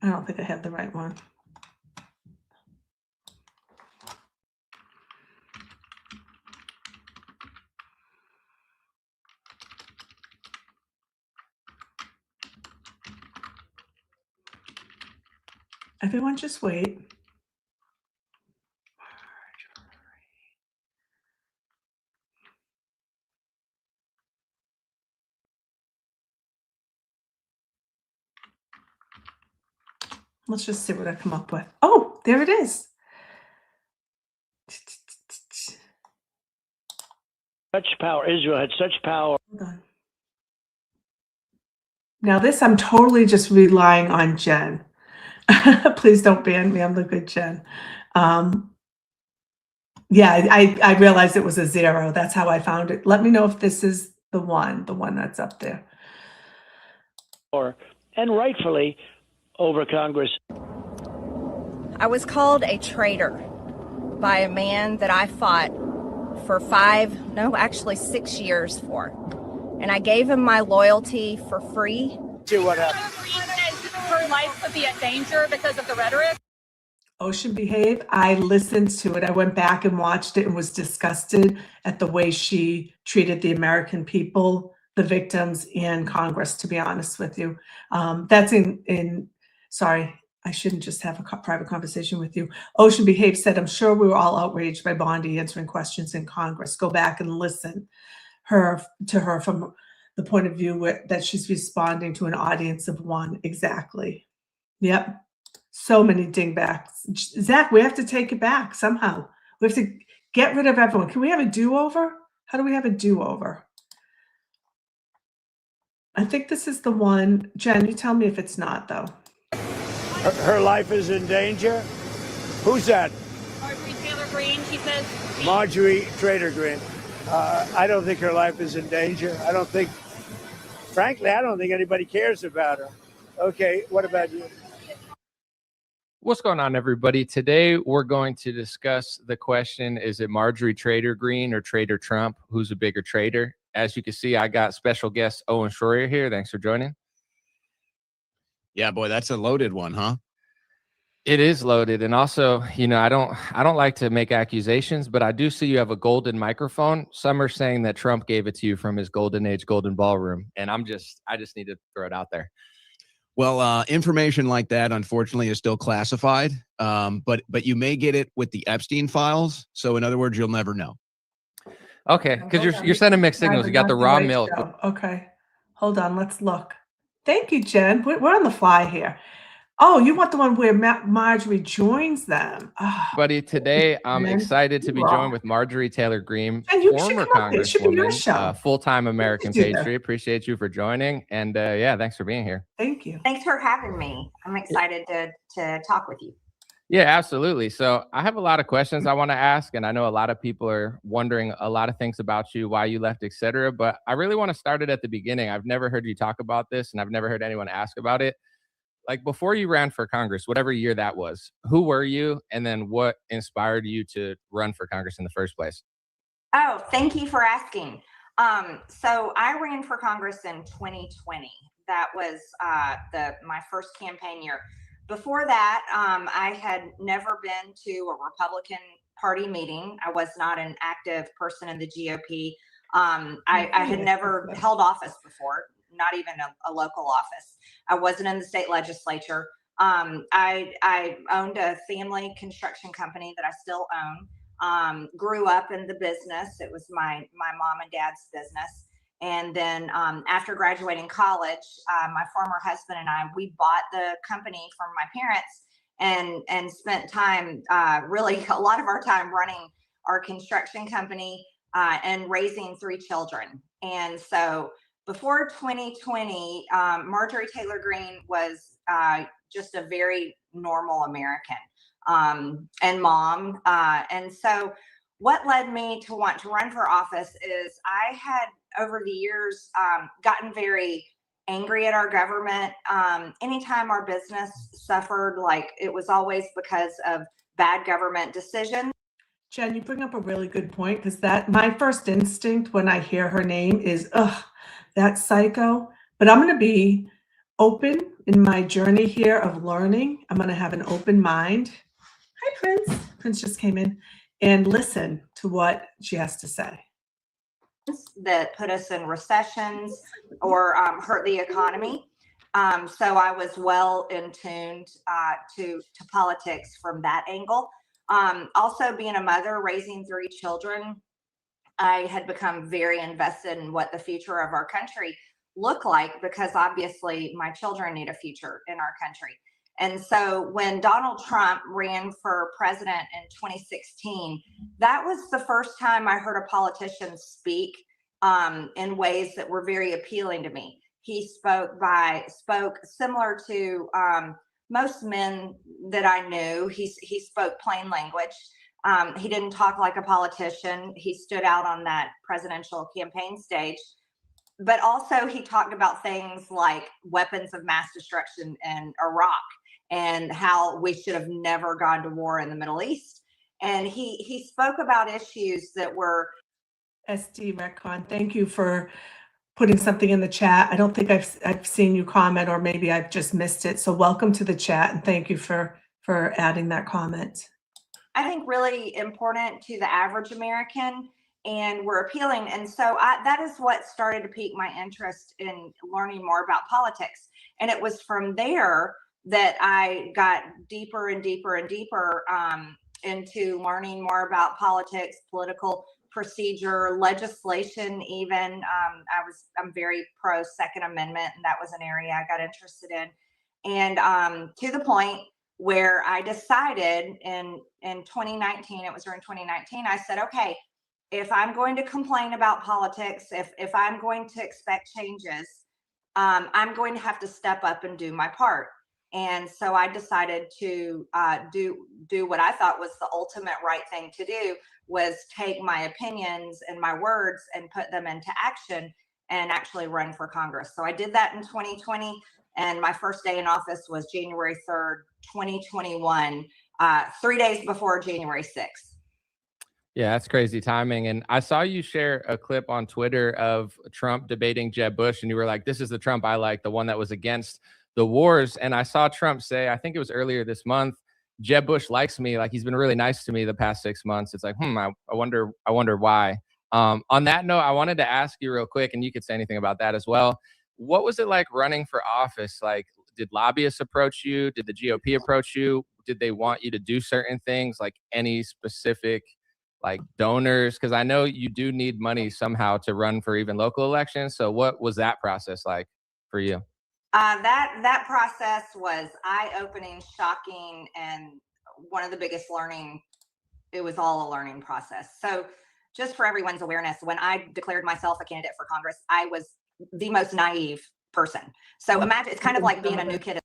I don't think I have the right one. Everyone just wait. Let's just see what I come up with. Oh, there it is. Such power. Israel had such power. Hold on. Now this, I'm totally just relying on Jen. Please don't ban me. I'm the good Jen. Yeah, I realized it was a 0. That's how I found it. Let me know if this is the one that's up there. And rightfully over Congress. I was called a traitor by a man that I fought for 6 years for. And I gave him my loyalty for free. See what happened. Her life could be in danger because of the rhetoric. Ocean Behave, I listened to it. I went back and watched it and was disgusted at the way she treated the American people, the victims, and Congress, to be honest with you. That's sorry, I shouldn't just have a private conversation with you. Ocean Behave said, I'm sure we were all outraged by Bondi answering questions in Congress. Go back and listen to her from the point of view that she's responding to an audience of one. Exactly. Yep. So many dingbacks. Zach, we have to take it back somehow. We have to get rid of everyone. Can we have a do-over? How do we have a do-over? I think this is the one. Jen, you tell me if it's not, though. Her life is in danger? Who's that? Marjorie Taylor Greene, she says. Marjorie Taylor Greene. I don't think her life is in danger. Frankly, I don't think anybody cares about her. Okay, what about you? What's going on, everybody? Today, we're going to discuss the question, is it Marjorie Taylor Greene or Trader Trump? Who's a bigger traitor? As you can see, I got special guest Owen Schroyer here. Thanks for joining. Yeah, boy, that's a loaded one, huh? It is loaded. And also, I don't like to make accusations, but I do see you have a golden microphone. Some are saying that Trump gave it to you from his golden age, golden ballroom. And I just need to throw it out there. Well, information like that, unfortunately, is still classified. But you may get it with the Epstein files. So in other words, you'll never know. Okay, because you're sending mixed signals. You got the raw milk. Okay, hold on. Let's look. Thank you, Jen. We're on the fly here. Oh, you want the one where Marjorie joins them. Oh, buddy, today I'm excited to be joined with Marjorie Taylor Greene, former Congresswoman, full-time American patriot. Appreciate you for joining. And yeah, thanks for being here. Thank you. Thanks for having me. I'm excited to talk with you. Yeah, absolutely. So I have a lot of questions I want to ask, and I know a lot of people are wondering a lot of things about you, why you left, etc. But I really want to start it at the beginning. I've never heard you talk about this, and I've never heard anyone ask about it. Like, before you ran for Congress, whatever year that was, who were you? And then what inspired you to run for Congress in the first place? Oh, thank you for asking. So I ran for Congress in 2020. That was my first campaign year. Before that, I had never been to a Republican Party meeting. I was not an active person in the GOP. I had never held office before, not even a local office. I wasn't in the state legislature. I owned a family construction company that I still own. Grew up in the business. It was my mom and dad's business. And then after graduating college, my former husband and we bought the company from my parents and spent time, really a lot of our time running our construction company and raising 3 children. And so before 2020, Marjorie Taylor Greene was just a very normal American and mom. And so what led me to want to run for office is I had over the years gotten very angry at our government. Anytime our business suffered, like it was always because of bad government decisions. Jen, you bring up a really good point, because that my first instinct when I hear her name is, ugh, that psycho. But I'm going to be open in my journey here of learning. I'm going to have an open mind. Hi, Prince. Prince just came in, and listen to what she has to say. That put us in recessions or hurt the economy. So I was well in tuned to politics from that angle. Also, being a mother, raising 3 children, I had become very invested in what the future of our country looked like, because obviously my children need a future in our country. And so when Donald Trump ran for president in 2016, that was the first time I heard a politician speak in ways that were very appealing to me. He spoke similar to most men that I knew. He spoke plain language. He didn't talk like a politician. He stood out on that presidential campaign stage. But also he talked about things like weapons of mass destruction in Iraq and how we should have never gone to war in the Middle East. And he spoke about issues that were SD Retcon, thank you for putting something in the chat. I don't think I've seen you comment, or maybe I've just missed it. So welcome to the chat, and thank you for adding that comment. I think really important to the average American, and were appealing. And so that is what started to pique my interest in learning more about politics. And it was from there that I got deeper and deeper and deeper into learning more about politics, political procedure, legislation even. I'm very pro Second Amendment, and that was an area I got interested in. And to the point where I decided in 2019, it was during 2019, I said, okay, if I'm going to complain about politics, if I'm going to expect changes, I'm going to have to step up and do my part. And so I decided to do what I thought was the ultimate right thing to do, was take my opinions and my words and put them into action and actually run for Congress. So I did that in 2020, and my first day in office was January 3rd, 2021, 3 days before January 6th. Yeah, that's crazy timing. And I saw you share a clip on Twitter of Trump debating Jeb Bush, and you were like, this is the Trump I like, the one that was against the wars. And I saw Trump say, I think it was earlier this month, Jeb Bush likes me, like he's been really nice to me the past 6 months. It's like, I wonder why. On that note, I wanted to ask you real quick, and you could say anything about that as well. What was it like running for office? Like, did lobbyists approach you? Did the GOP approach you? Did they want you to do certain things, like any specific like donors? Because I know you do need money somehow to run for even local elections. So what was that process like for you? That process was eye-opening, shocking, and one of the biggest learning. It was all a learning process. So just for everyone's awareness, when I declared myself a candidate for Congress, I was the most naive person. So imagine, it's kind of like being a new kid.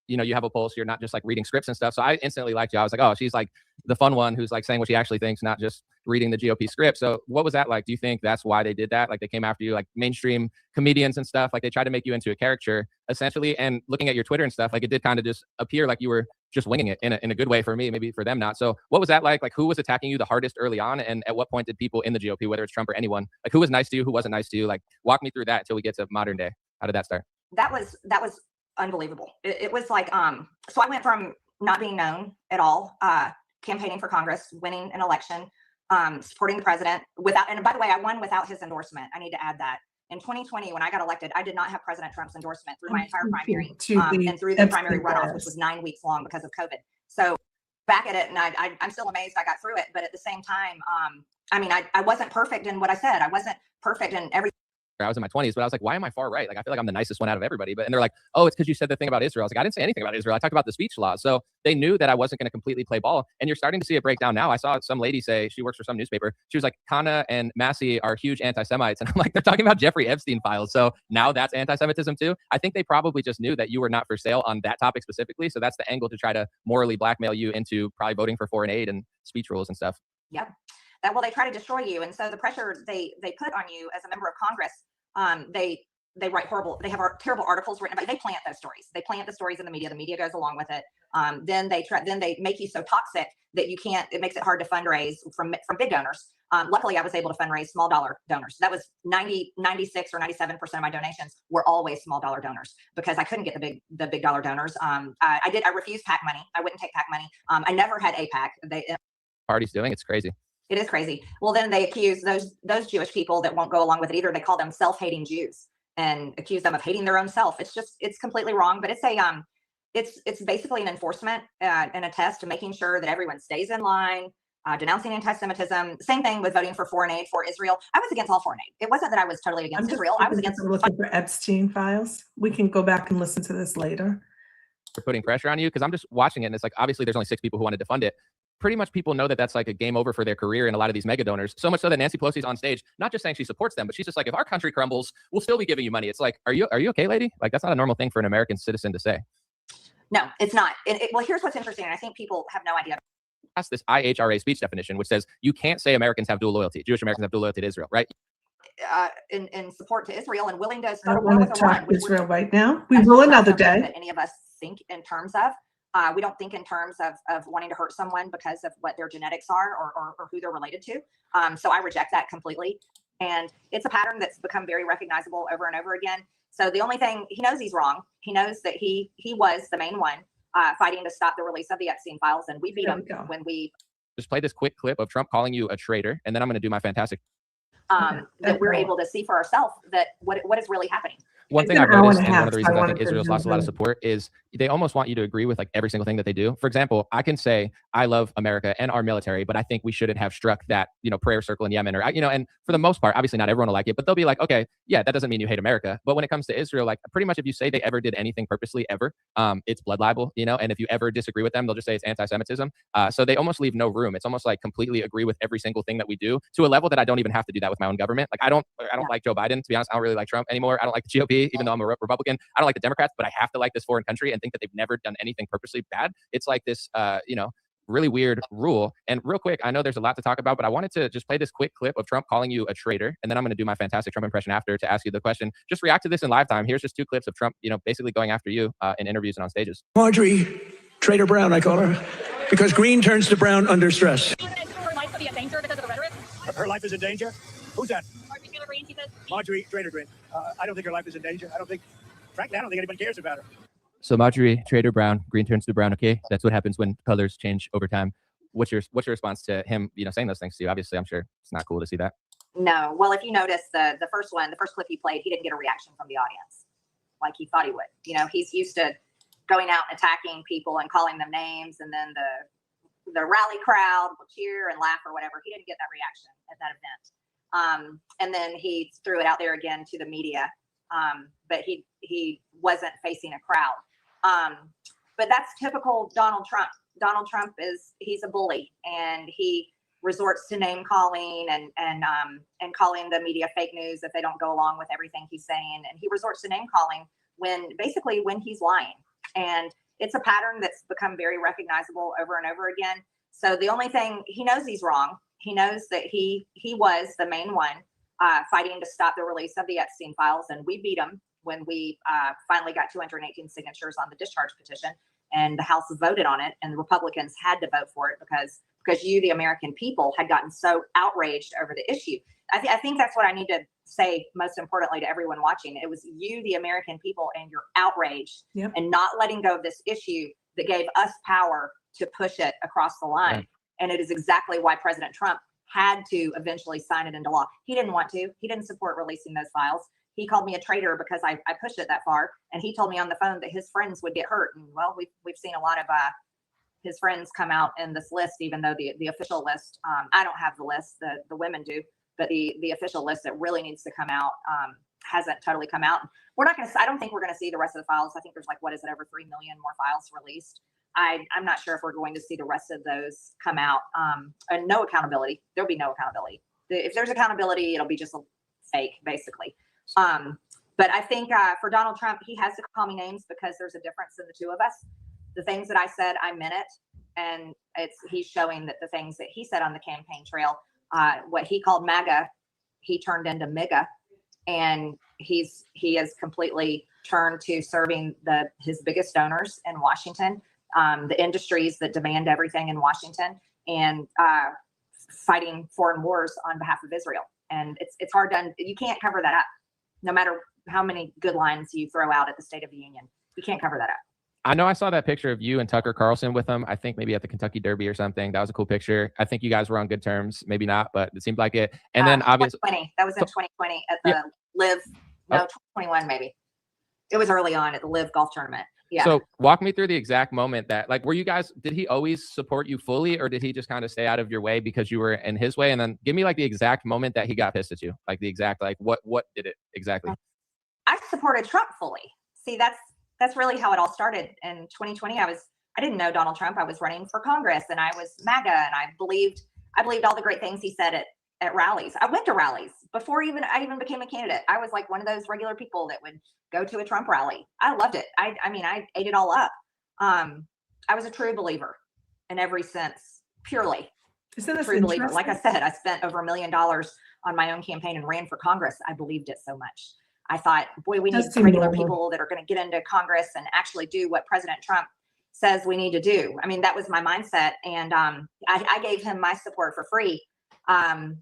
You know, you have a pulse, you're not just like reading scripts and stuff. So I instantly liked you. I was like, oh, she's like the fun one who's like saying what she actually thinks, not just reading the GOP script. So what was that like? Do you think that's why they did that? Like they came after you, like mainstream comedians and stuff, like they tried to make you into a caricature essentially. And looking at your Twitter and stuff, like it did kind of just appear like you were just winging it in a good way for me, maybe for them not. So what was that like? Like who was attacking you the hardest early on? And at what point did people in the GOP, whether it's Trump or anyone, like who was nice to you, who wasn't nice to you? Like walk me through that until we get to modern day. How did that start? That was unbelievable. It was like, so I went from not being known at all, campaigning for Congress, winning an election, supporting the president without, and by the way, I won without his endorsement. I need to add that. In 2020, when I got elected, I did not have President Trump's endorsement through my entire primary and through the primary runoff, which was 9 weeks long because of COVID. So back at it, and I'm still amazed I got through it. But at the same time, I mean, I wasn't perfect in what I said. I wasn't perfect in everything. I was in my 20s, but I was like, why am I far right? Like, I feel like I'm the nicest one out of everybody. And they're like, oh, it's because you said the thing about Israel. I was like, I didn't say anything about Israel. I talked about the speech law. So they knew that I wasn't going to completely play ball. And you're starting to see it break down now. I saw some lady say, she works for some newspaper. She was like, Kana and Massey are huge anti-Semites. And I'm like, they're talking about Jeffrey Epstein files. So now that's anti-Semitism too. I think they probably just knew that you were not for sale on that topic specifically. So that's the angle to try to morally blackmail you into probably voting for foreign aid and speech rules and stuff. Yep. Well, they try to destroy you, and so the pressure they put on you as a member of Congress, they write horrible. They have terrible articles written about. They plant those stories. They plant the stories in the media. The media goes along with it. Then they make you so toxic that you can't. It makes it hard to fundraise from big donors. Luckily, I was able to fundraise small dollar donors. That was 96 or 97% of my donations were always small dollar donors because I couldn't get the big dollar donors. I refused PAC money. I wouldn't take PAC money. I never had APAC. Party's doing it's crazy. It is crazy. Well, then they accuse those Jewish people that won't go along with it either. They call them self-hating Jews and accuse them of hating their own self. It's completely wrong. But it's basically an enforcement and a test to making sure that everyone stays in line. Denouncing anti-Semitism. Same thing with voting for foreign aid for Israel. I was against all foreign aid. It wasn't that I was totally against Israel. I was against. Looking for Epstein files. We can go back and listen to this later. They're putting pressure on you because I'm just watching it, and it's like obviously there's only 6 people who wanted to fund it. Pretty much people know that that's like a game over for their career in a lot of these mega donors. So much so that Nancy Pelosi's on stage, not just saying she supports them, but she's just like, if our country crumbles, we'll still be giving you money. It's like, are you okay, lady? Like that's not a normal thing for an American citizen to say. No, it's not. Well, here's what's interesting, and I think people have no idea. That's this IHRA speech definition, which says you can't say Americans have dual loyalty. Jewish Americans have dual loyalty to Israel, right? In support to Israel and willing to I start don't a war want with to Iran. talk Israel right now. We will another day. That any of us think in terms of. We don't think in terms of wanting to hurt someone because of what their genetics are or who they're related to. So I reject that completely. And it's a pattern that's become very recognizable over and over again. So the only thing, he knows he's wrong. He knows that he was the main one fighting to stop the release of the Epstein files. And we beat him when we just play this quick clip of Trump calling you a traitor. And then I'm going to do my fantastic. That we're able to see for ourselves that what is really happening. One thing I've noticed, and one of the reasons I think Israel's lost a lot of support is they almost want you to agree with like every single thing that they do. For example, I can say I love America and our military, but I think we shouldn't have struck that, prayer circle in Yemen or, and for the most part, obviously not everyone will like it, but they'll be like, okay, yeah, that doesn't mean you hate America. But when it comes to Israel, like pretty much if you say they ever did anything purposely ever, it's blood libel, and if you ever disagree with them, they'll just say it's anti-Semitism. So they almost leave no room. It's almost like completely agree with every single thing that we do to a level that I don't even have to do that with my own government. Like I don't like Joe Biden, to be honest. I don't really like Trump anymore. I don't like the GOP, even though I'm a Republican. I don't like the Democrats, but I have to like this foreign country and think that they've never done anything purposely bad. It's like this, really weird rule. And real quick, I know there's a lot to talk about, but I wanted to just play this quick clip of Trump calling you a traitor. And then I'm going to do my fantastic Trump impression after to ask you the question. Just react to this in live time. Here's just 2 clips of Trump, basically going after you in interviews and on stages. Marjorie, Traitor Brown, I call her, because green turns to brown under stress. Her life could be in danger because of the rhetoric. Her life is in danger? Who's that? Marjorie Trader Green. I don't think her life is in danger. Frankly, I don't think anybody cares about her. So Marjorie Trader Brown, green turns to brown. Okay, that's what happens when colors change over time. What's your response to him? Saying those things to you. Obviously, I'm sure it's not cool to see that. No. Well, if you notice the first clip he played, he didn't get a reaction from the audience like he thought he would. He's used to going out and attacking people and calling them names, and then the rally crowd will cheer and laugh or whatever. He didn't get that reaction at that event. And then he threw it out there again to the media. But he wasn't facing a crowd. But that's typical Donald Trump. Donald Trump he's a bully, and he resorts to name calling and calling the media fake news if they don't go along with everything he's saying. And he resorts to name calling when he's lying. And it's a pattern that's become very recognizable over and over again. So the only thing, he knows he's wrong. He knows that he was the main one fighting to stop the release of the Epstein files, and we beat him when we finally got 218 signatures on the discharge petition, and the House voted on it, and the Republicans had to vote for it because you, the American people, had gotten so outraged over the issue. I think that's what I need to say most importantly to everyone watching. It was you, the American people, and your outrage and not letting go of this issue that gave us power to push it across the line. Right. And it is exactly why President Trump had to eventually sign it into law. He didn't want to. He didn't support releasing those files. He called me a traitor because I pushed it that far. And he told me on the phone that his friends would get hurt. And well, we've seen a lot of his friends come out in this list, even though the official list, I don't have the list, the women do, but the official list that really needs to come out hasn't totally come out. I don't think we're going to see the rest of the files. I think there's over 3 million more files released. I'm not sure if we're going to see the rest of those come out. And no accountability. There'll be no accountability. If there's accountability, it'll be just a fake, basically. But I think for Donald Trump, he has to call me names because there's a difference in the two of us. The things that I said, I meant it. and he's showing that the things that he said on the campaign trail, what he called MAGA, he turned into MIGA, and he has completely turned to serving his biggest donors in Washington, the industries that demand everything in Washington, and fighting foreign wars on behalf of Israel. And it's hard done. You can't cover that up, no matter how many good lines you throw out at the State of the Union. You can't cover that up. I know I saw that picture of you and Tucker Carlson with him. I think maybe at the Kentucky Derby or something. That was a cool picture. I think you guys were on good terms. Maybe not, but it seemed like it. And then obviously 2020. That was in 2020 at the Live. No, 2021 maybe. It was early on at the Live golf tournament. Yeah. So walk me through the exact moment that, like, were you guys, did he always support you fully, or did he just kind of stay out of your way because you were in his way? And then give me like the exact moment that he got pissed at you, like the exact, like what did it exactly? I supported Trump fully. See, that's really how it all started. In 2020, I didn't know Donald Trump. I was running for Congress, and I was MAGA, and I believed all the great things he said at rallies. I went to rallies before I even became a candidate. I was like one of those regular people that would go to a Trump rally. I loved it. I mean, I ate it all up. I was a true believer in every sense, purely. Isn't this true believer? Like I said, I spent over $1 million on my own campaign and ran for Congress. I believed it so much. I thought, boy, we need regular people that are going to get into Congress and actually do what President Trump says we need to do. I mean, that was my mindset. And I gave him my support for free. And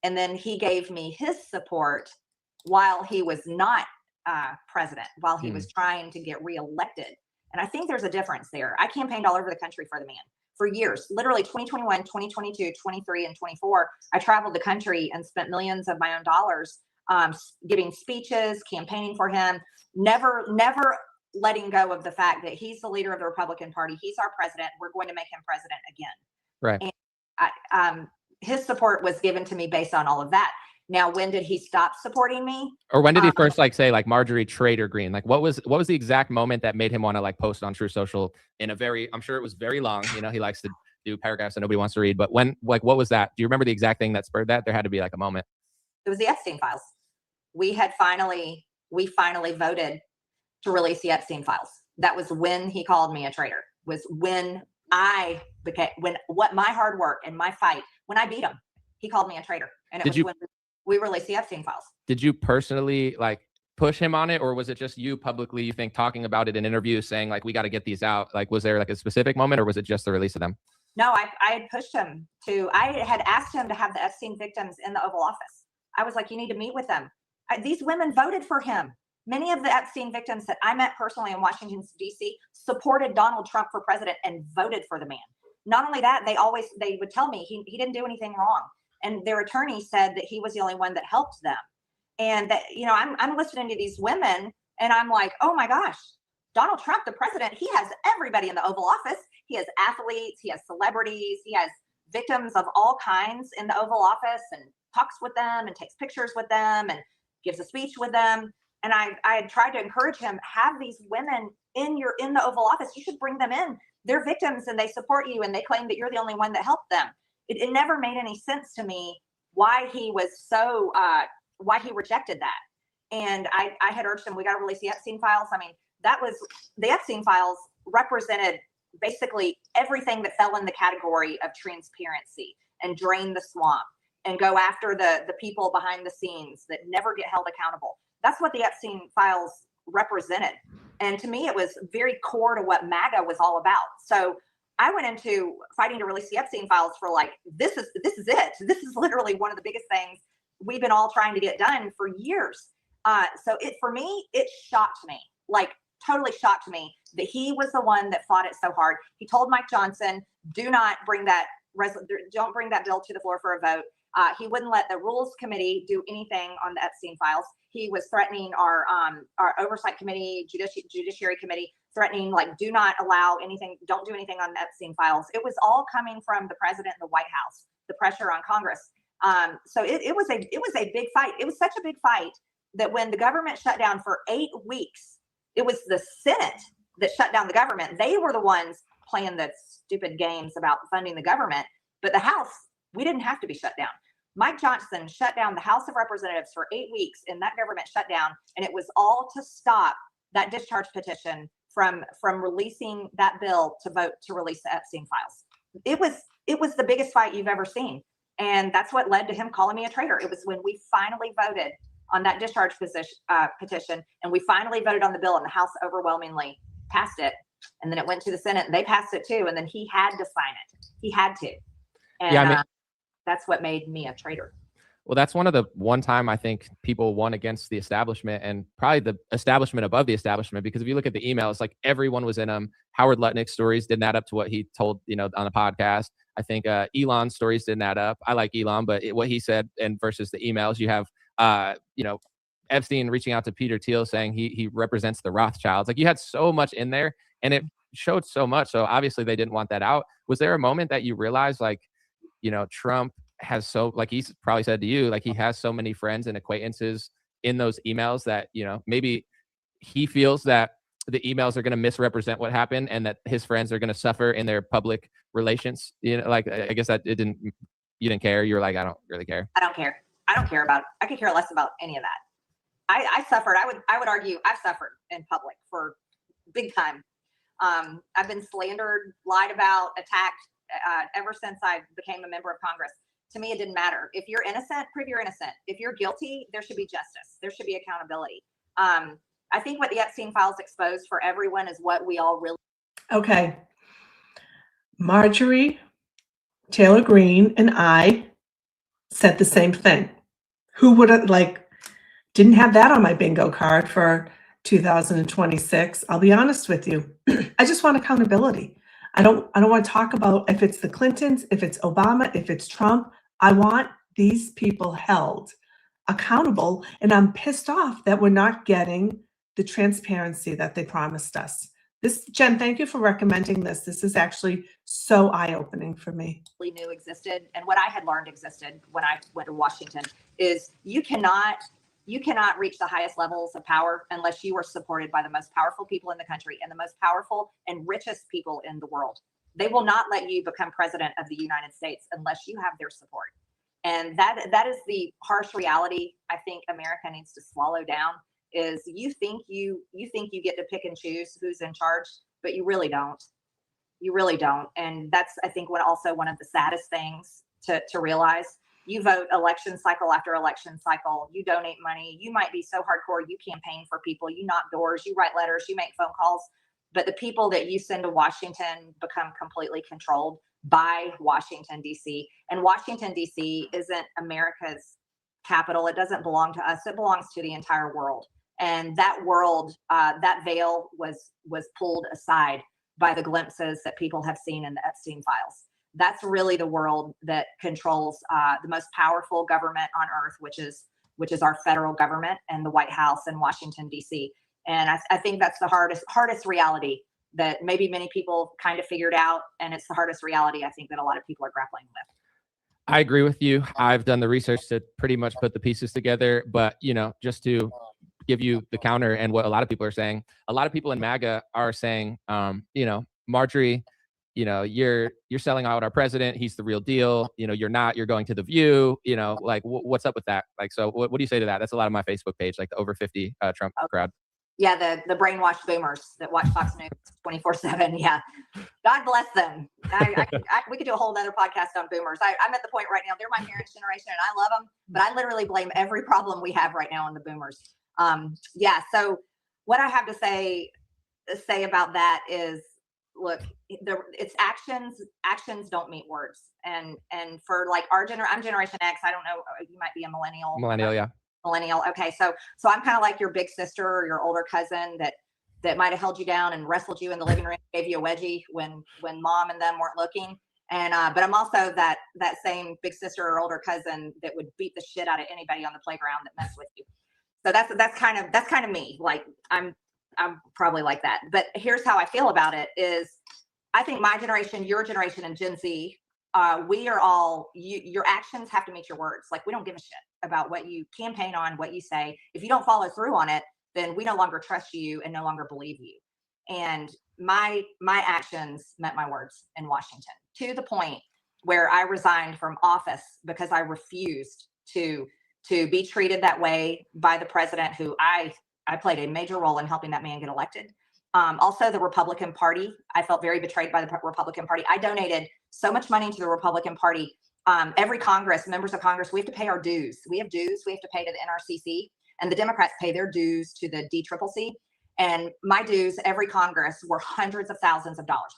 then he gave me his support while he was not president, while he was trying to get reelected. And I think there's a difference there. I campaigned all over the country for the man for years, literally 2021, 2022, 23, and 24. I traveled the country and spent millions of my own dollars giving speeches, campaigning for him, never letting go of the fact that he's the leader of the Republican Party. He's our president. We're going to make him president again. Right. And his support was given to me based on all of that. Now, when did he stop supporting me? Or when did he first say like Marjorie Trader Green? Like what was the exact moment that made him want to like post on True Social in a very, I'm sure it was very long, you know, he likes to do paragraphs that nobody wants to read, but when, like, what was that? Do you remember the exact thing that spurred that? There had to be like a moment. It was the Epstein files. We finally voted to release the Epstein files. That was when he called me a traitor, was when my hard work and my fight, when I beat him, he called me a traitor. And it was when we released the Epstein files. Did you personally like push him on it, or was it just you publicly, you think, talking about it in interviews saying like, we got to get these out? Like, was there like a specific moment, or was it just the release of them? No, I had pushed him I had asked him to have the Epstein victims in the Oval Office. I was like, you need to meet with them. These women voted for him. Many of the Epstein victims that I met personally in Washington, D.C. supported Donald Trump for president and voted for the man. Not only that, they would tell me he didn't do anything wrong. And their attorney said that he was the only one that helped them. And that, you know, I'm listening to these women and I'm like, oh my gosh, Donald Trump, the president, he has everybody in the Oval Office. He has athletes, he has celebrities, he has victims of all kinds in the Oval Office, and talks with them and takes pictures with them and gives a speech with them. And I had tried to encourage him, have these women in the Oval Office. You should bring them in. They're victims and they support you and they claim that you're the only one that helped them. It never made any sense to me why he was so, why he rejected that. And I had urged him, we got to release the Epstein files. I mean, the Epstein files represented basically everything that fell in the category of transparency and drain the swamp and go after the people behind the scenes that never get held accountable. That's what the Epstein files represented. And to me, it was very core to what MAGA was all about. So I went into fighting to release the Epstein files for like, this is it. This is literally one of the biggest things we've been all trying to get done for years. So for me, it shocked me, like totally shocked me that he was the one that fought it so hard. He told Mike Johnson, don't bring that bill to the floor for a vote. He wouldn't let the Rules Committee do anything on the Epstein files. He was threatening our Oversight Committee, Judiciary Committee, threatening like, do not allow anything, don't do anything on the Epstein files. It was all coming from the president and the White House, the pressure on Congress. So it was a big fight. It was such a big fight that when the government shut down for 8 weeks, it was the Senate that shut down the government. They were the ones playing the stupid games about funding the government, but the House, we didn't have to be shut down. Mike Johnson shut down the House of Representatives for 8 weeks in that government shutdown, and it was all to stop that discharge petition from releasing that bill to vote to release the Epstein files. It was the biggest fight you've ever seen. And that's what led to him calling me a traitor. It was when we finally voted on that discharge petition, and we finally voted on the bill, and the House overwhelmingly passed it. And then it went to the Senate, and they passed it too. And then he had to sign it. He had to. And Yeah, I mean, that's what made me a traitor. well, that's one time I think people won against the establishment, and probably the establishment above the establishment, because if you look at the emails, like everyone was in them. Howard Lutnick's stories didn't add up to what he told, on the podcast. I think Elon's stories didn't add up. I like Elon, but what he said and versus the emails, you have, Epstein reaching out to Peter Thiel saying he represents the Rothschilds. Like, you had so much in there, and it showed so much. So obviously they didn't want that out. Was there a moment that you realized, like, Trump has so, like he's probably said to you, like he has so many friends and acquaintances in those emails that, maybe he feels that the emails are going to misrepresent what happened and that his friends are going to suffer in their public relations? Like, I guess that you didn't care. You were like, I don't really care. I don't care. I don't care about, I could care less about any of that. I suffered. I would argue I've suffered in public for big time. I've been slandered, lied about, attacked ever since I became a member of Congress. To me, it didn't matter. If you're innocent, prove you're innocent. If you're guilty, there should be justice. There should be accountability. I think what the Epstein files exposed for everyone is what we all really. Okay. Marjorie Taylor Greene and I said the same thing. Who would have, didn't have that on my bingo card for 2026. I'll be honest with you. I just want accountability. I don't want to talk about if it's the Clintons, if it's Obama, if it's Trump. I want these people held accountable, and I'm pissed off that we're not getting the transparency that they promised us. Jen, thank you for recommending this. This is actually so eye-opening for me. Knew existed, and what I had learned existed when I went to Washington is you cannot reach the highest levels of power unless you are supported by the most powerful people in the country and the most powerful and richest people in the world. They will not let you become president of the United States unless you have their support. And that is the harsh reality I think America needs to swallow down. Is you think you get to pick and choose who's in charge, but you really don't. You really don't. And that's, I think, one of the saddest things to realize. You vote election cycle after election cycle. You donate money. You might be so hardcore you campaign for people. You knock doors. You write letters. You make phone calls. But the people that you send to Washington become completely controlled by Washington, D.C. And Washington, D.C. isn't America's capital. It doesn't belong to us. It belongs to the entire world. And that world, that veil was pulled aside by the glimpses that people have seen in the Epstein files. That's really the world that controls the most powerful government on earth, which is our federal government and the White House in Washington, D.C. And I think that's the hardest reality that maybe many people kind of figured out. And it's the hardest reality I think that a lot of people are grappling with. I agree with you. I've done the research to pretty much put the pieces together, but just to give you the counter and what a lot of people are saying, a lot of people in MAGA are saying, Marjorie, you're selling out our president. He's the real deal. You're not. You're going to The View. What's up with that? So what do you say to that? That's a lot of my Facebook page, like the over 50 Trump crowd. Yeah, the brainwashed boomers that watch Fox News 24/7. Yeah, God bless them. We could do a whole other podcast on boomers. I'm at the point right now. They're my parents' generation, and I love them, but I literally blame every problem we have right now on the boomers. So what I have to say about that is, look, it's actions. Actions don't meet words. And for like I'm Generation X. I don't know. You might be a millennial. Millennial, yeah. Millennial. Okay, so I'm kind of like your big sister or your older cousin that might have held you down and wrestled you in the living room, gave you a wedgie when mom and them weren't looking. And but I'm also that same big sister or older cousin that would beat the shit out of anybody on the playground that messed with you. So that's kind of me. Like I'm probably like that. But here's how I feel about it is I think my generation, your generation, and Gen Z, we are all, your actions have to meet your words. Like, we don't give a shit about what you campaign on, what you say. If you don't follow through on it, then we no longer trust you and no longer believe you. And my actions met my words in Washington, to the point where I resigned from office because I refused to be treated that way by the president, who I played a major role in helping that man get elected. Also, the Republican Party. I felt very betrayed by the Republican Party. I donated so much money to the Republican Party. Every members of Congress, we have to pay our dues. We have dues we have to pay to the NRCC, and the Democrats pay their dues to the DCCC. And my dues every Congress were hundreds of thousands of dollars.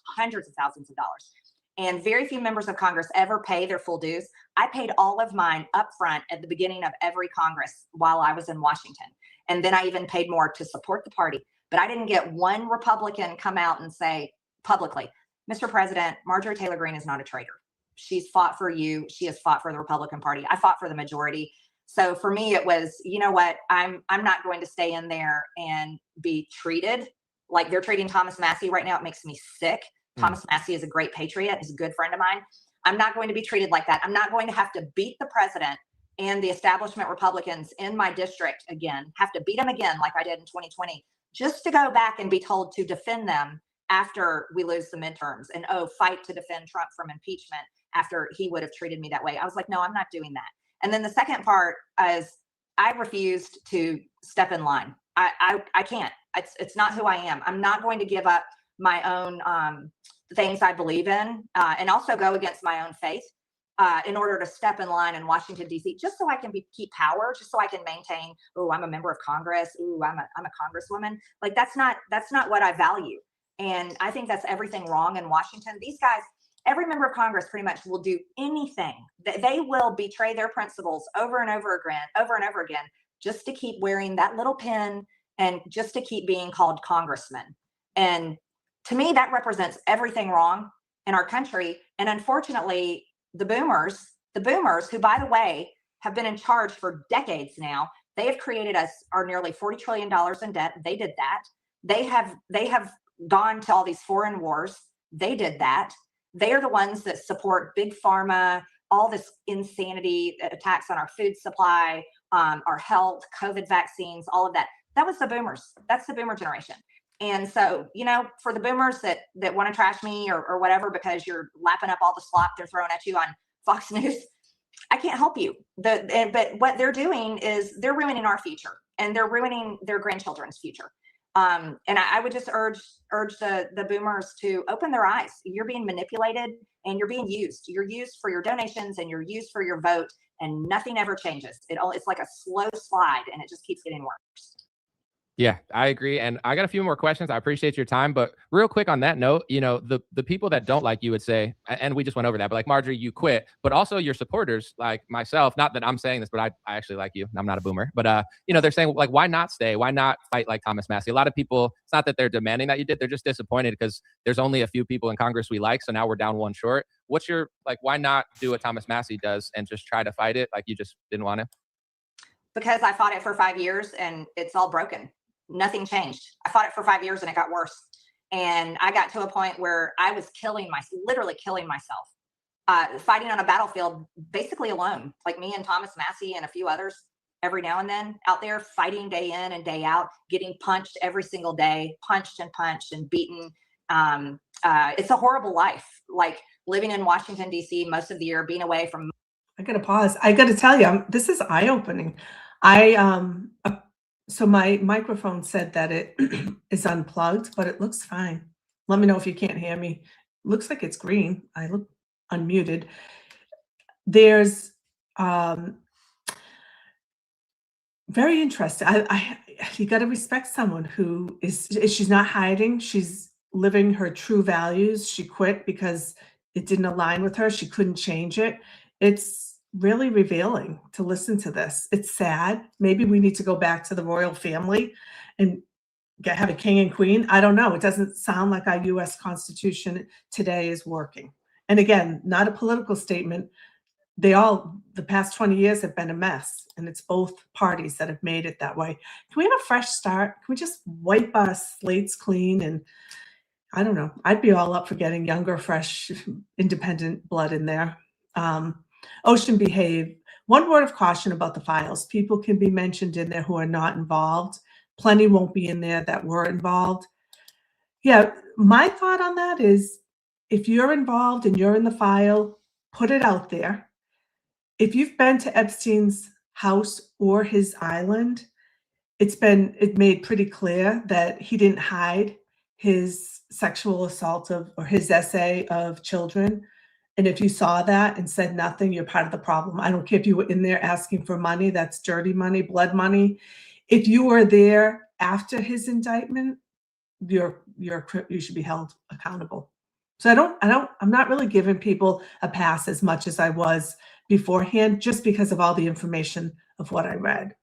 And very few members of Congress ever pay their full dues. I paid all of mine up front at the beginning of every Congress while I was in Washington. And then I even paid more to support the party. But I didn't get one Republican come out and say publicly, Mr. President, Marjorie Taylor Greene is not a traitor. She's fought for you. She has fought for the Republican Party. I fought for the majority. So for me, it was, you know what, I'm not going to stay in there and be treated like they're treating Thomas Massie right now. It makes me sick. Thomas Massie is a great patriot. He's a good friend of mine. I'm not going to be treated like that. I'm not going to have to beat the president and the establishment Republicans in my district again, have to beat them again like I did in 2020, just to go back and be told to defend them after we lose the midterms and, fight to defend Trump from impeachment after he would have treated me that way. I was like, no, I'm not doing that. And then the second part is I refused to step in line. I can't. It's not who I am. I'm not going to give up my own things I believe in and also go against my own faith in order to step in line in Washington, D.C., just so I can keep power, just so I can maintain, I'm a member of Congress. I'm a congresswoman. Like, that's not what I value. And I think that's everything wrong in Washington. These guys, every member of Congress pretty much will do anything. They will betray their principles over and over again, just to keep wearing that little pin and just to keep being called congressman. And to me, that represents everything wrong in our country. And unfortunately, the boomers, who, by the way, have been in charge for decades now, they have created our nearly $40 trillion in debt. They did that. They have gone to all these foreign wars. They did that. They are the ones that support big pharma, all this insanity, attacks on our food supply, our health, COVID vaccines, all of that. That was the boomers. That's the boomer generation. And so, for the boomers that want to trash me or whatever because you're lapping up all the slop they're throwing at you on Fox News, I can't help you. But what they're doing is they're ruining our future, and they're ruining their grandchildren's future. And I would just urge the boomers to open their eyes. You're being manipulated and you're being used. You're used for your donations and you're used for your vote, and nothing ever changes. It's like a slow slide, and it just keeps getting worse. Yeah, I agree. And I got a few more questions. I appreciate your time. But real quick on that note, the people that don't like you would say, and we just went over that, but like, Marjorie, you quit. But also your supporters, like myself, not that I'm saying this, but I actually like you. I'm not a boomer. But, they're saying, like, why not stay? Why not fight like Thomas Massie? A lot of people, it's not that they're demanding that you did. They're just disappointed because there's only a few people in Congress we like. So now we're down one short. What's your, why not do what Thomas Massie does and just try to fight it like you just didn't want to? Because I fought it for 5 years and it's all broken. Nothing changed. I fought it for 5 years and it got worse. And I got to a point where I was literally killing myself, fighting on a battlefield, basically alone, like me and Thomas Massie and a few others every now and then out there fighting day in and day out, getting punched every single day, punched and beaten. It's a horrible life, like living in Washington, D.C. most of the year, being away from. I got to pause. I got to tell you, this is eye-opening. So my microphone said that it is unplugged, but it looks fine. Let me know if you can't hear me. Looks like it's green. I look unmuted. There's very interesting. You got to respect someone who she's not hiding. She's living her true values. She quit because it didn't align with her. She couldn't change it. It's really revealing to listen to this. It's sad. Maybe we need to go back to the royal family and have a king and queen. I don't know. It doesn't sound like our U.S. Constitution today is working. And again, not a political statement. The past 20 years have been a mess, and it's both parties that have made it that way. Can we have a fresh start? Can we just wipe our slates clean? And I don't know. I'd be all up for getting younger, fresh, independent blood in there. Ocean behave. One word of caution about the files. People can be mentioned in there who are not involved. Plenty won't be in there that were involved. Yeah, my thought on that is if you're involved and you're in the file, put it out there. If you've been to Epstein's house or his island, it's made pretty clear that he didn't hide his sexual assault of, or his essay of children. And if you saw that and said nothing, you're part of the problem. I don't care if you were in there asking for money, that's dirty money, blood money. If you were there after his indictment, you should be held accountable. So I'm not really giving people a pass as much as I was beforehand, just because of all the information of what I read.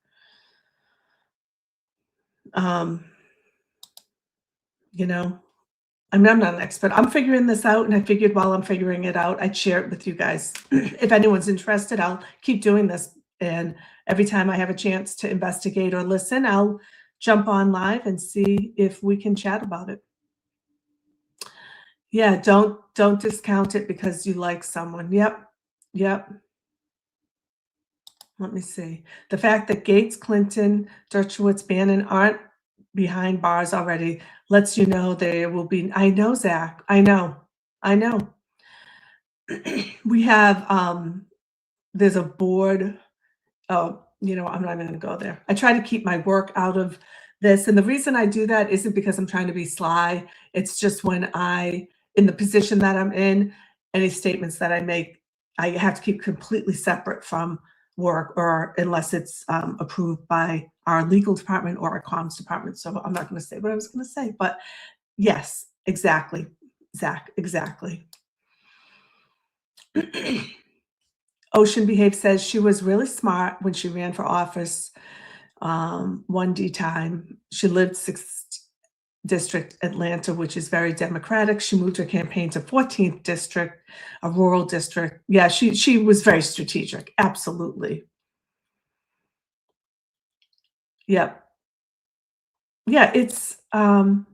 You know, I mean, I'm not an expert. I'm figuring this out, and I figured while I'm figuring it out, I'd share it with you guys. If anyone's interested, I'll keep doing this. And every time I have a chance to investigate or listen, I'll jump on live and see if we can chat about it. Yeah, don't discount it because you like someone. Yep. Let me see. The fact that Gates, Clinton, Dershowitz, Bannon aren't behind bars already lets you know there will be. I know, Zach. I know. We have, there's a board. Oh, you know, I'm not even going to go there. I try to keep my work out of this. And the reason I do that isn't because I'm trying to be sly. It's just when in the position that I'm in, any statements that I make, I have to keep completely separate from work, or unless it's approved by our legal department or our comms department. So I'm not going to say what I was going to say, but yes, exactly, Zach, exactly. Ocean Behave says she was really smart when she ran for office 1D time. She lived 6th District, Atlanta, which is very Democratic. She moved her campaign to 14th District, a rural district. Yeah, she was very strategic. Absolutely. Yep. Yeah, it's, I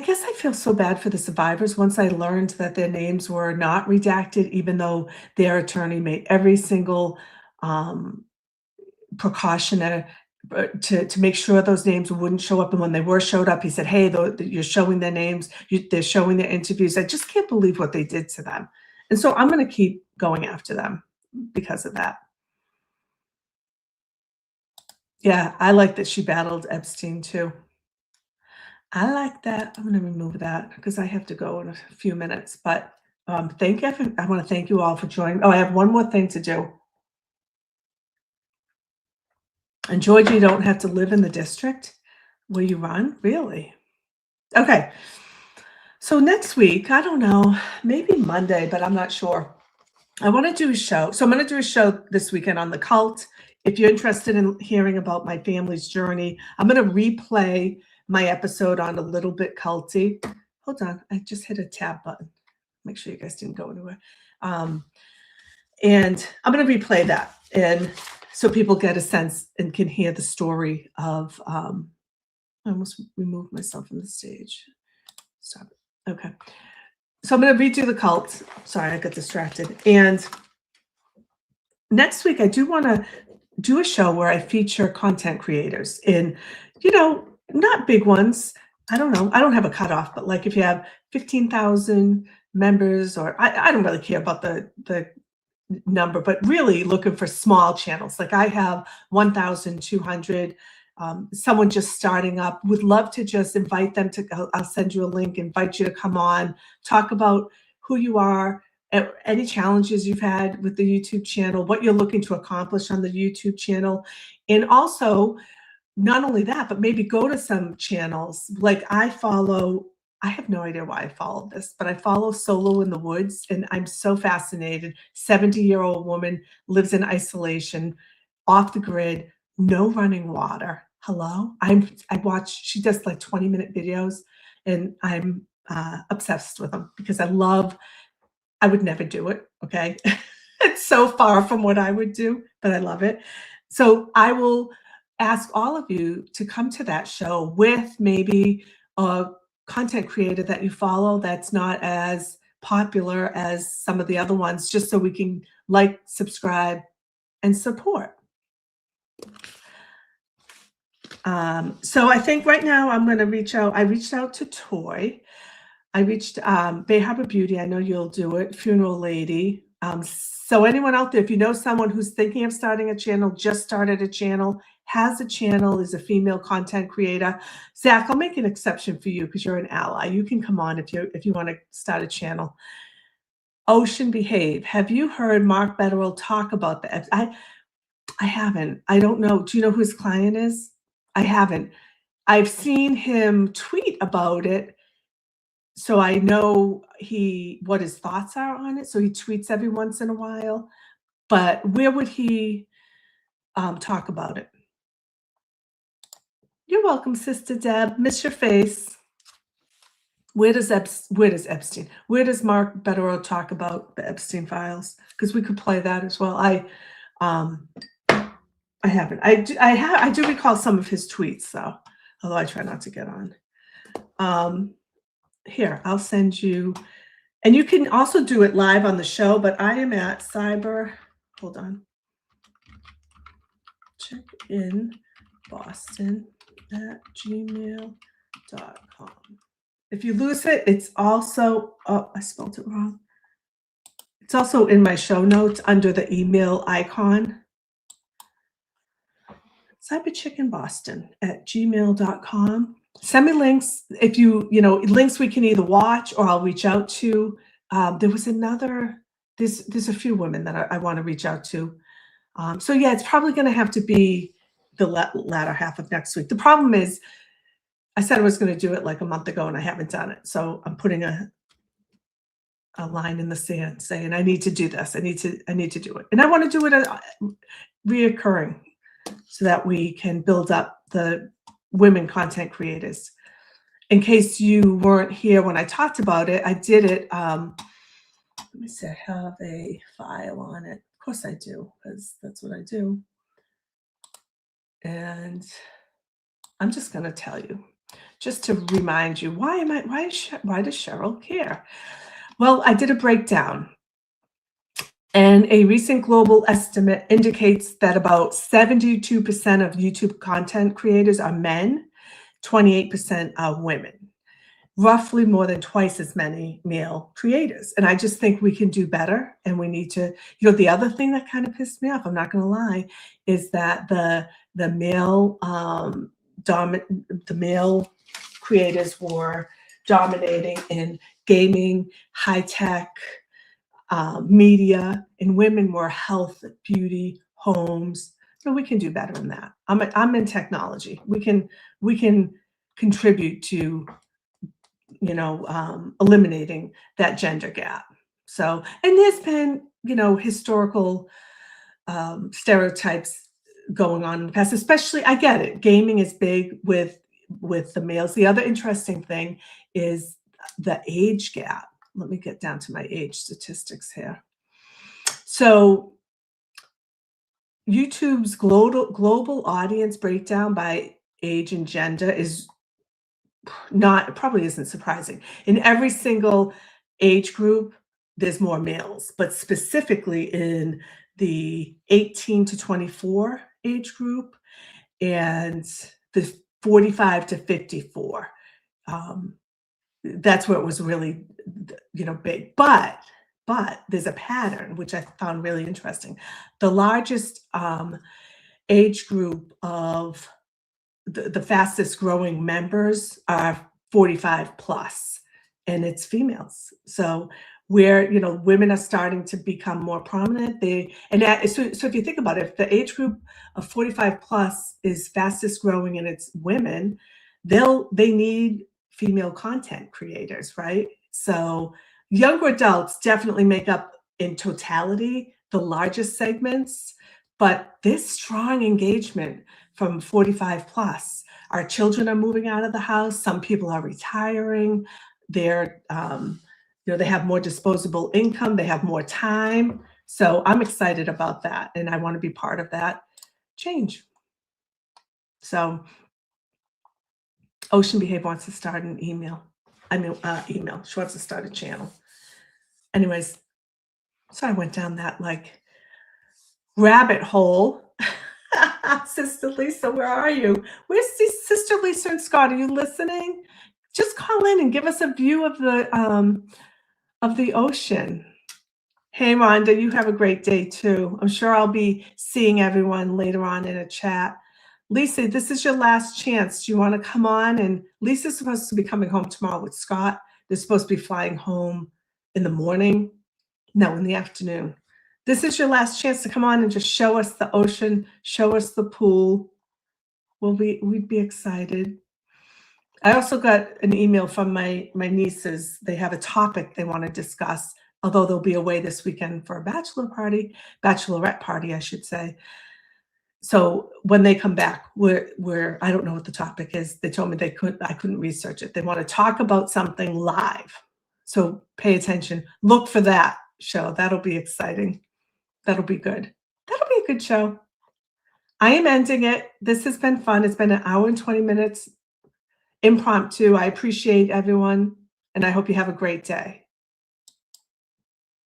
guess I feel so bad for the survivors once I learned that their names were not redacted, even though their attorney made every single precaution to make sure those names wouldn't show up. And when they were showed up, he said, hey, you're showing their names, they're showing their interviews. I just can't believe what they did to them. And so I'm going to keep going after them because of that. Yeah, I like that she battled Epstein too. I like that. I'm going to remove that because I have to go in a few minutes. But thank you. I want to thank you all for joining. Oh, I have one more thing to do. And Georgia, you don't have to live in the district where you run? Really? Okay. So next week, I don't know, maybe Monday, but I'm not sure. I want to do a show. So I'm going to do a show this weekend on the cult. If you're interested in hearing about my family's journey, I'm going to replay my episode on A Little Bit Culty. Hold on. I just hit a tab button. Make sure you guys didn't go anywhere. And I'm going to replay that. And so people get a sense and can hear the story of, I almost removed myself from the stage. Stop it. Okay. So I'm going to redo the cult. Sorry, I got distracted. And next week, I do want to do a show where I feature content creators in, you know, not big ones. I don't know. I don't have a cutoff, but like if you have 15,000 members, or I don't really care about the number, but really looking for small channels. Like I have 1,200, someone just starting up, would love to just invite them to, I'll send you a link, invite you to come on, talk about who you are, any challenges you've had with the YouTube channel, what you're looking to accomplish on the YouTube channel. And also, not only that, but maybe go to some channels. Like I have no idea why I follow this, but I follow Solo in the Woods, and I'm so fascinated. 70-year-old woman, lives in isolation, off the grid, no running water. Hello? I watch, she does like 20-minute videos, and I'm obsessed with them because I would never do it, okay? It's so far from what I would do, but I love it. So I will ask all of you to come to that show with maybe a content creator that you follow that's not as popular as some of the other ones, just so we can like, subscribe, and support. So I think right now I'm going to reach out. I reached out to Toy. I reached Bay Harbor Beauty. I know you'll do it. Funeral Lady. So anyone out there, if you know someone who's thinking of starting a channel, just started a channel, has a channel, is a female content creator. Zach, I'll make an exception for you because you're an ally. You can come on if you want to start a channel. Ocean Behave. Have you heard Mark Betterell talk about that? I haven't. I don't know. Do you know who his client is? I haven't. I've seen him tweet about it, so I know what his thoughts are on it. So he tweets every once in a while. But where would he talk about it? You're welcome, Sister Deb. Miss your face. Where does Mark Betterell talk about the Epstein files? Because we could play that as well. I haven't. I do recall some of his tweets though, although I try not to get on. Here, I'll send you, and you can also do it live on the show. But I am at Cyber. Hold on. Check in Boston at gmail.com. If you lose it, it's also, oh, I spelled it wrong. It's also in my show notes under the email icon. Cyberchick in Boston at gmail.com. Send me links. If links we can either watch or I'll reach out to. There was another, there's a few women that I want to reach out to. So yeah, it's probably going to have to be the latter half of next week. The problem is, I said I was going to do it like a month ago and I haven't done it. So I'm putting a line in the sand saying I need to do this. I need to do it. And I want to do it reoccurring so that we can build up the women content creators. In case you weren't here when I talked about it, I did it. Let me see, I have a file on it. Of course I do, because that's what I do. And I'm just going to tell you, just to remind you, why does Cheryl care? Well, I did a breakdown, and a recent global estimate indicates that about 72% of YouTube content creators are men, 28% are women, roughly more than twice as many male creators. And I just think we can do better, and we need to, the other thing that kind of pissed me off, I'm not going to lie, is that the male creators were dominating in gaming, high tech, media, and women were health, beauty, homes. So we can do better than that. I'm in technology. We can contribute to eliminating that gender gap. So, and there's been historical stereotypes going on in the past. Especially, I get it. Gaming is big with the males. The other interesting thing is the age gap. Let me get down to my age statistics here. So YouTube's global audience breakdown by age and gender is probably isn't surprising. In every single age group, there's more males, but specifically in the 18 to 24 age group and the 45 to 54. That's where it was really, big. But there's a pattern, which I found really interesting. The largest age group of the fastest growing members are 45 plus, and it's females. So where, women are starting to become more prominent. So if you think about it, if the age group of 45 plus is fastest growing and it's women, they need female content creators, right? So younger adults definitely make up in totality the largest segments, but there's strong engagement from 45 plus. Our children are moving out of the house. Some people are retiring. They're, they have more disposable income. They have more time. So I'm excited about that, and I want to be part of that change. So Ocean Behave wants to start an email. Email. She wants to start a channel. Anyways, so I went down that rabbit hole. Sister Lisa, where are you? Where's Sister Lisa and Scott? Are you listening? Just call in and give us a view of the ocean. Hey, Rhonda, you have a great day too. I'm sure I'll be seeing everyone later on in a chat. Lisa, this is your last chance. Do you want to come on? And Lisa's supposed to be coming home tomorrow with Scott. They're supposed to be flying home in the morning. No, in the afternoon. This is your last chance to come on and just show us the ocean, show us the pool. We'd be excited. I also got an email from my nieces. They have a topic they want to discuss, although they'll be away this weekend for a bachelorette party, I should say. So when they come back, we're I don't know what the topic is. They told me I couldn't research it. They want to talk about something live. So pay attention. Look for that show. That'll be exciting. That'll be good. That'll be a good show. I am ending it. This has been fun. It's been 1 hour and 20 minutes impromptu. I appreciate everyone, and I hope you have a great day.